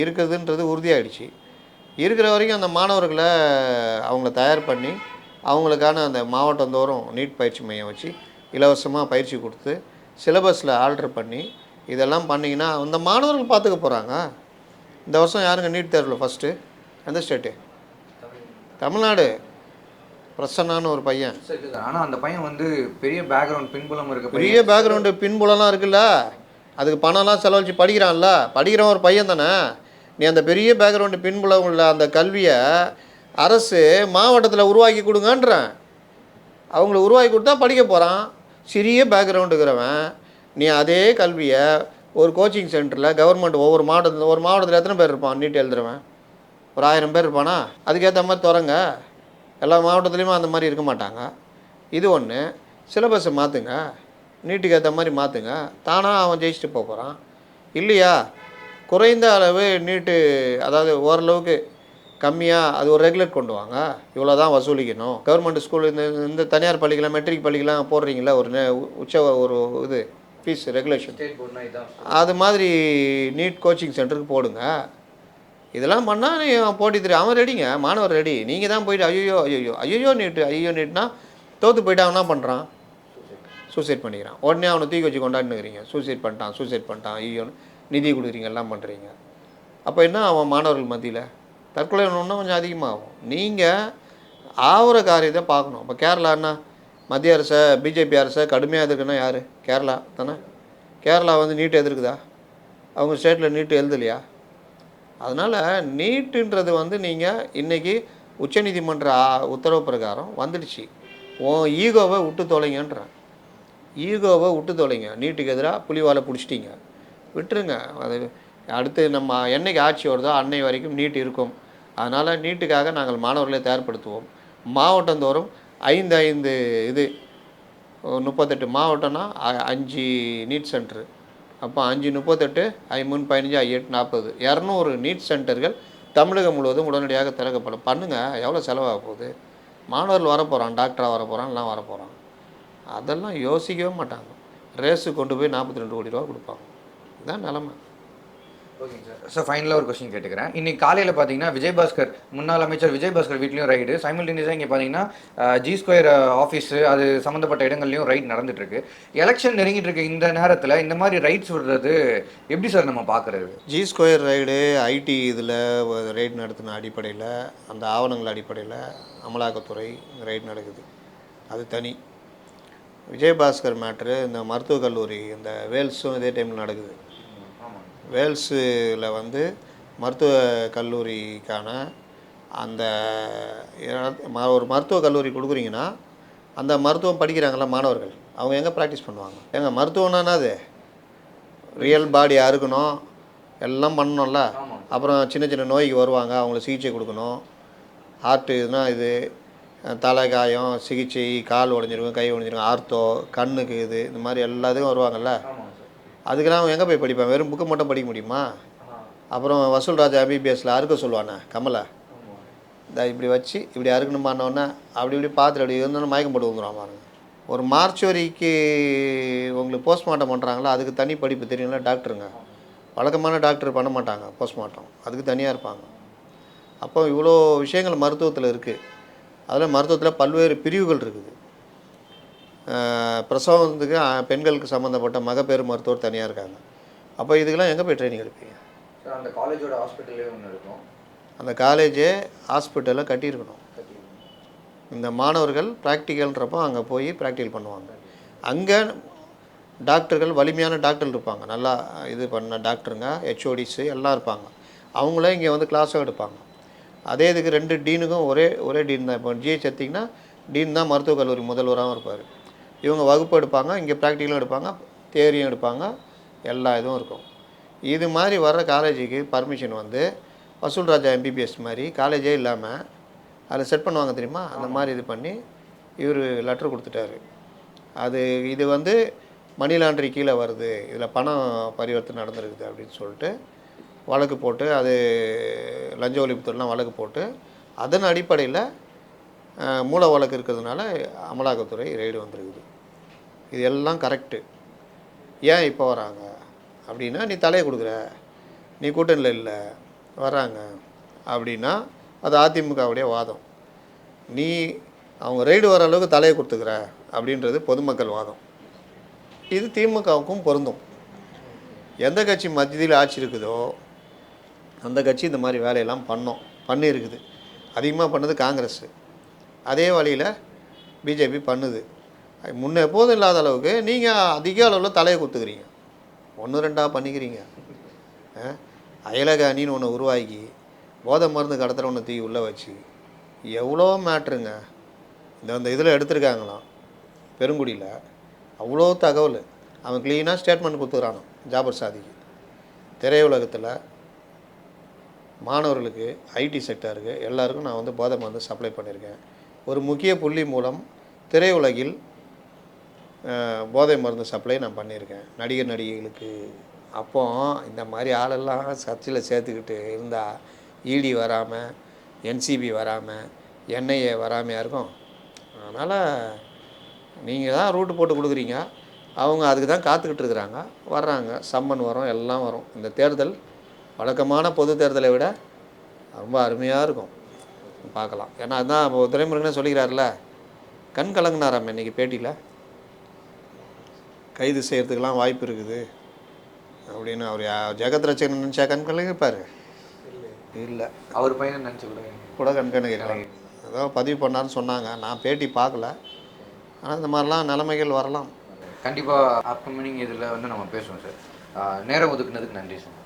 இருக்குதுன்றது உறுதியாகிடுச்சு. இருக்கிற வரைக்கும் அந்த மாணவர்களை அவங்கள தயார் பண்ணி அவங்களுக்கான அந்த மாவட்டந்தோறும் நீட் பயிற்சி மையம் வச்சு இலவசமாக பயிற்சி கொடுத்து சிலபஸில் ஆல்ட்ரு பண்ணி இதெல்லாம் பண்ணிங்கன்னா அந்த மாணவர்கள் பார்த்துக்க போகிறாங்க. இந்த வருஷம் யாருங்க நீட் தேர்வில் ஃபஸ்ட்டு? எந்த ஸ்டேட்டு? தமிழ்நாடு. பிரசன்னான்னு ஒரு பையன். ஆனால் அந்த பையன் வந்து பெரிய பேக்ரவுண்ட் பின்புலம் இருக்க பெரிய பேக்ரவுண்டு பின்புலம்லாம் இருக்குல்ல, அதுக்கு பணம்லாம் செலவழித்து படிக்கிறான்ல, படிக்கிறவன் ஒரு பையன் தானே. நீ அந்த பெரிய பேக்ரவுண்டு பின்புலம் உள்ள அந்த கல்வியை அரசு மாவட்டத்தில் உருவாக்கி கொடுங்கன்றேன். அவங்கள உருவாக்கி கொடுத்தா படிக்க போகிறான். சிறிய பேக்ரவுண்டு இருக்கிறவன் நீ அதே கல்வியை ஒரு கோச்சிங் சென்டரில் கவர்மெண்ட் ஒரு மாவட்டத்தில் எத்தனை பேர் இருப்பான் நீட் எழுதுறவன்? ஒரு 1000 பேர் இருப்பானா? அதுக்கேற்ற மாதிரி தொடங்க. எல்லா மாவட்டத்துலேயுமே அந்த மாதிரி இருக்க மாட்டாங்க. இது ஒன்று. சிலபஸை மாற்றுங்க, நீட்டுக்கு ஏற்ற மாதிரி மாற்றுங்க. தானாக அவன் ஜெயிச்சுட்டு போகிறான். இல்லையா, குறைந்த அளவு நீட்டு, அதாவது ஓரளவுக்கு கம்மியாக அது ஒரு ரெகுலேட் கொண்டு வாங்க. இவ்வளோ தான் வசூலிக்கணும். கவர்மெண்ட் ஸ்கூல் இந்த தனியார் பள்ளிக்கெலாம் மெட்ரிக் பள்ளிக்கெலாம் போடுறீங்களா ஒரு ஒரு இது ஃபீஸ் ரெகுலேஷன், அது மாதிரி நீட் கோச்சிங் சென்டருக்கு போடுங்க. இதெல்லாம் பண்ணால் நீ போட்டி தெரியும். அவன் ரெடிங்க, மாணவர் ரெடி. நீங்கள் தான் போயிட்டு ஐயோ நீட்னா தோற்று போயிட்டு அவன் என்ன பண்ணுறான்? சூசைட் பண்ணிக்கிறான். உடனே அவனை தூக்கி வச்சு கொண்டாடினுக்கிறீங்க. சூசைட் பண்ணிட்டான் ஐயோன்னு நிதி கொடுக்குறீங்க, எல்லாம் பண்ணுறீங்க. அப்போ என்ன அவன் மாணவர்கள் மத்தியில் தற்கொலை இன்னும் கொஞ்சம் அதிகமாகும். நீங்கள் ஆகிற காரியத்தை பார்க்கணும். இப்போ கேரளான்னா மத்திய அரசை, பிஜேபி அரசை கடுமையாக எதிர்க்குன்னா யார்? கேரளா தானே. கேரளா வந்து நீட்டு எதிர்க்குதா? அவங்க ஸ்டேட்டில் நீட்டு எழுதலையா? அதனால் நீட்டுன்றது வந்து நீங்கள் இன்றைக்கி உச்சநீதிமன்ற உத்தரவு பிரகாரம் வந்துடுச்சு. உன் ஈகோவை விட்டு தொலைங்கன்றேன். ஈகோவை விட்டு தொலைங்க. நீட்டுக்கு எதிராக புலிவாலை பிடிச்சிட்டிங்க, விட்டுருங்க. அது அடுத்து நம்ம என்னைக்கு ஆட்சி வருதோ அன்னை வரைக்கும் நீட் இருக்கும். அதனால் நீட்டுக்காக நாங்கள் மாணவர்களை தயார்படுத்துவோம். மாவட்டந்தோறும் 5 இது 38 மாவட்டம்னா 5 நீட் சென்டரு. அப்போ 5 38 3 15 8 40 200 நீட் சென்டர்கள் தமிழகம் முழுவதும் உடனடியாக திறக்கப்படும். பண்ணுங்கள். எவ்வளோ செலவாக போகுது? மாணவர்கள் வரப்போகிறான், டாக்டராக வரப்போகிறான், எல்லாம் வரப்போகிறான். அதெல்லாம் யோசிக்கவே மாட்டாங்க. ரேஸு கொண்டு போய் 42 கோடி ரூபா கொடுப்பாங்க. இதுதான் நிலமை. ஓகேங்க சார். ஸோ ஃபைனலாக ஒரு கொஸ்டின் கேட்டுக்கிறேன். இன்றைக்கி காலையில் பார்த்தீங்கன்னா விஜயபாஸ்கர், முன்னாள் அமைச்சர் விஜயபாஸ்கர் வீட்லேயும் ரைடு, சைமல்டேனியஸாக இங்கே பார்த்தீங்கன்னா G2 ஆஃபீஸு அது சம்மந்தப்பட்ட இடங்கள்லையும் ரைட் நடந்துகிட்ருக்கு. எலெக்ஷன் நெருங்கிட்டு இருக்கு இந்த நேரத்தில் இந்த மாதிரி ரைட்ஸ் விடுறது எப்படி சார் நம்ம பார்க்குறது? G2 ரைடு ஐடி இதில் ரைடு நடத்தின அடிப்படையில், அந்த ஆவணங்கள் அடிப்படையில் அமலாக்கத்துறை ரைடு நடக்குது. அது தனி. விஜயபாஸ்கர் மேட்ரு, இந்த மருத்துவக் கல்லூரி, இந்த வேல்ஸும் இதே டைமில் நடக்குது. வேல்ஸில் வந்து மருத்துவ கல்லூரிக்கான அந்த ஒரு மருத்துவக் கல்லூரி கொடுக்குறீங்கன்னா அந்த மருத்துவம் படிக்கிறாங்களா மாணவர்கள், அவங்க எங்கே ப்ராக்டிஸ் பண்ணுவாங்க? ஏங்க மருத்துவம்னா அது ரியல் பாடியாக இருக்கணும், எல்லாம் பண்ணணும்ல. அப்புறம் சின்ன சின்ன நோய்க்கு வருவாங்க, அவங்களுக்கு சிகிச்சை கொடுக்கணும். ஹார்ட்டு இதுனால் இது, தலை காயம் சிகிச்சை, கால் உடஞ்சிருக்கும், கை உடஞ்சிருக்கும், ஆர்த்தோ, கண்ணுக்கு இது, இந்த மாதிரி எல்லாத்துக்கும் வருவாங்கள்ல. அதுக்கெல்லாம் அவன் எங்கே போய் படிப்பான்? வெறும் புக்கு மட்டும் படிக்க முடியுமா? அப்புறம் வசூல் ராஜா MBBSல அறுக்க சொல்லுவானே கமலை, இந்த இப்படி வச்சு இப்படி அறுக்கணுமானோடனே அப்படி இப்படி பார்த்துட்டு அப்படி இருந்தோன்னு மயக்கம் போட்டு வந்துடுவான் பாருங்க. ஒரு மார்ச்சுவரிக்கு உங்களுக்கு போஸ்ட்மார்ட்டம் பண்ணுறாங்களா, அதுக்கு தனி படிப்பு தெரியும்ல டாக்டருங்க. வழக்கமான டாக்டர் பண்ண மாட்டாங்க போஸ்ட்மார்ட்டம், அதுக்கு தனியாக இருப்பாங்க. அப்போ இவ்வளோ விஷயங்கள் மருத்துவத்தில் இருக்குது. அதில் மருத்துவத்தில் பல்வேறு பிரிவுகள் இருக்குது. பிரசவத்துக்கு பெண்களுக்கு சம்மந்தப்பட்ட மகப்பேறு மருத்துவர் தனியாக இருக்காங்க. அப்போ இதுக்கெல்லாம் எங்கே போய் ட்ரைனிங் எடுப்பீங்க? அந்த காலேஜோட ஹாஸ்பிட்டலே ஒன்று இருக்கும். அந்த காலேஜே ஹாஸ்பிட்டலை கட்டியிருக்கணும். இந்த மாணவர்கள் ப்ராக்டிக்கல்ன்றப்போ அங்கே போய் ப்ராக்டிக்கல் பண்ணுவாங்க. அங்கே டாக்டர்கள், வலிமையான டாக்டர்கள் இருப்பாங்க, நல்லா இது பண்ண டாக்டருங்க, HODஸு எல்லாம் இருப்பாங்க. அவங்களே இங்கே வந்து கிளாஸும் எடுப்பாங்க. அதே இதுக்கு 2 டீனுக்கும் ஒரே டீன் தான். இப்போ GH எடுத்திங்கன்னா டீன் தான் மருத்துவக் கல்லூரி முதல்வராகவும் இருப்பார். இவங்க வகுப்பு எடுப்பாங்க, இங்கே ப்ராக்டிக்கலும் எடுப்பாங்க, தியரியும் எடுப்பாங்க, எல்லா இதுவும் இருக்கும். இது மாதிரி வர்ற காலேஜுக்கு பர்மிஷன் வந்து வசூல் ராஜா MBBS மாதிரி காலேஜே இல்லாமல் அதில் செட் பண்ணுவாங்க தெரியுமா, அந்த மாதிரி இது பண்ணி இவர் லெட்டர் கொடுத்துட்டாரு. இது வந்து மணி லாண்ட்ரி கீழே வருது, இதில் பணம் பரிவர்த்தனை நடந்திருக்குது அப்படின்னு சொல்லிட்டு வழக்கு போட்டு, அது லஞ்ச ஒழிப்புத்துறைலாம் வழக்கு போட்டு, அதன் அடிப்படையில் மூல வழக்கு இருக்கிறதுனால அமலாக்கத்துறை ரெய்டு வந்திருக்குது. இது எல்லாம் கரெக்டு. ஏன் இப்போ வராங்க அப்படின்னா, நீ தலையை கொடுக்குற, நீ கூட்டணியில் இல்லை, வராங்க அப்படின்னா அது அதிமுகவுடைய வாதம். நீ அவங்க ரெய்டு வர அளவுக்கு தலையை கொடுத்துக்கிற அப்படின்றது பொதுமக்கள் வாதம். இது திமுகவுக்கும் பொருந்தும். எந்த கட்சி மத்தியில் ஆட்சி இருக்குதோ அந்த கட்சி இந்த மாதிரி வேலையெல்லாம் பண்ணியிருக்குது. அதிகமாக பண்ணது காங்கிரஸ். அதே வழியில் பிஜேபி பண்ணுது. முன்ன எப்போதும் இல்லாத அளவுக்கு நீங்கள் அதிக அளவில் தலையை குத்துக்கிறீங்க. 1 2 பண்ணிக்கிறீங்க. அயலக அணின்னு ஒன்று உருவாக்கி போதை மருந்து கடத்துகிற ஒன்று தூக்கி உள்ளே வச்சு எவ்வளோ மேட்ருங்க. இந்த இதில் எடுத்திருக்காங்களாம் பெருங்குடியில் அவ்வளோ தகவல். அவன் க்ளீனாக ஸ்டேட்மெண்ட் கொடுத்துக்கிறானோ ஜாபர் சாதிக்கு. திரையுலகத்தில் மாணவர்களுக்கு, ஐடி செக்டருக்கு எல்லாருக்கும் நான் வந்து போதை மருந்து சப்ளை பண்ணியிருக்கேன். ஒரு முக்கிய புள்ளி மூலம் திரையுலகில் போதை மருந்து சப்ளை நான் பண்ணியிருக்கேன் நடிகர் நடிகைகளுக்கு. அப்போ இந்த மாதிரி ஆளெல்லாம் சர்ச்சையில் சேர்த்துக்கிட்டு இருந்தால் இடி வராமல், என்சிபி வராமல், என்ஐஏ வராமையாக இருக்கும். அதனால் நீங்கள் தான் ரூட்டு போட்டு கொடுக்குறீங்க, அவங்க அதுக்கு தான் காத்துக்கிட்டு இருக்கிறாங்க. வர்றாங்க, சம்மன் வரும், எல்லாம் வரும். இந்த தேர்தல் வழக்கமான பொது தேர்தலை விட ரொம்ப அருமையாக இருக்கும், பார்க்கலாம். ஏன்னா அதுதான் இப்போ துரைமுருகனே சொல்லிக்கிறாருல, கண் கலங்கினாராம் இன்றைக்கி பேட்டியில். கைது செய்கிறதுக்கெலாம் வாய்ப்பு இருக்குது அப்படின்னு. அவர் ஜெகத் ரட்சகன் நினச்சா கண் கலங்கிருப்பார்? இல்லை, அவர் பையனை நினச்சி கூட கண் கலங்கிருக்கலாம். ஏதோ பதிவு பண்ணார்னு சொன்னாங்க, நான் பேட்டி பார்க்கல. ஆனால் இந்த மாதிரிலாம் நிலைமைகள் வரலாம். கண்டிப்பாக அப்கமிங் இதில் வந்து நம்ம பேசுவோம் சார். நேரம் ஒதுக்குனதுக்கு நன்றி சார்.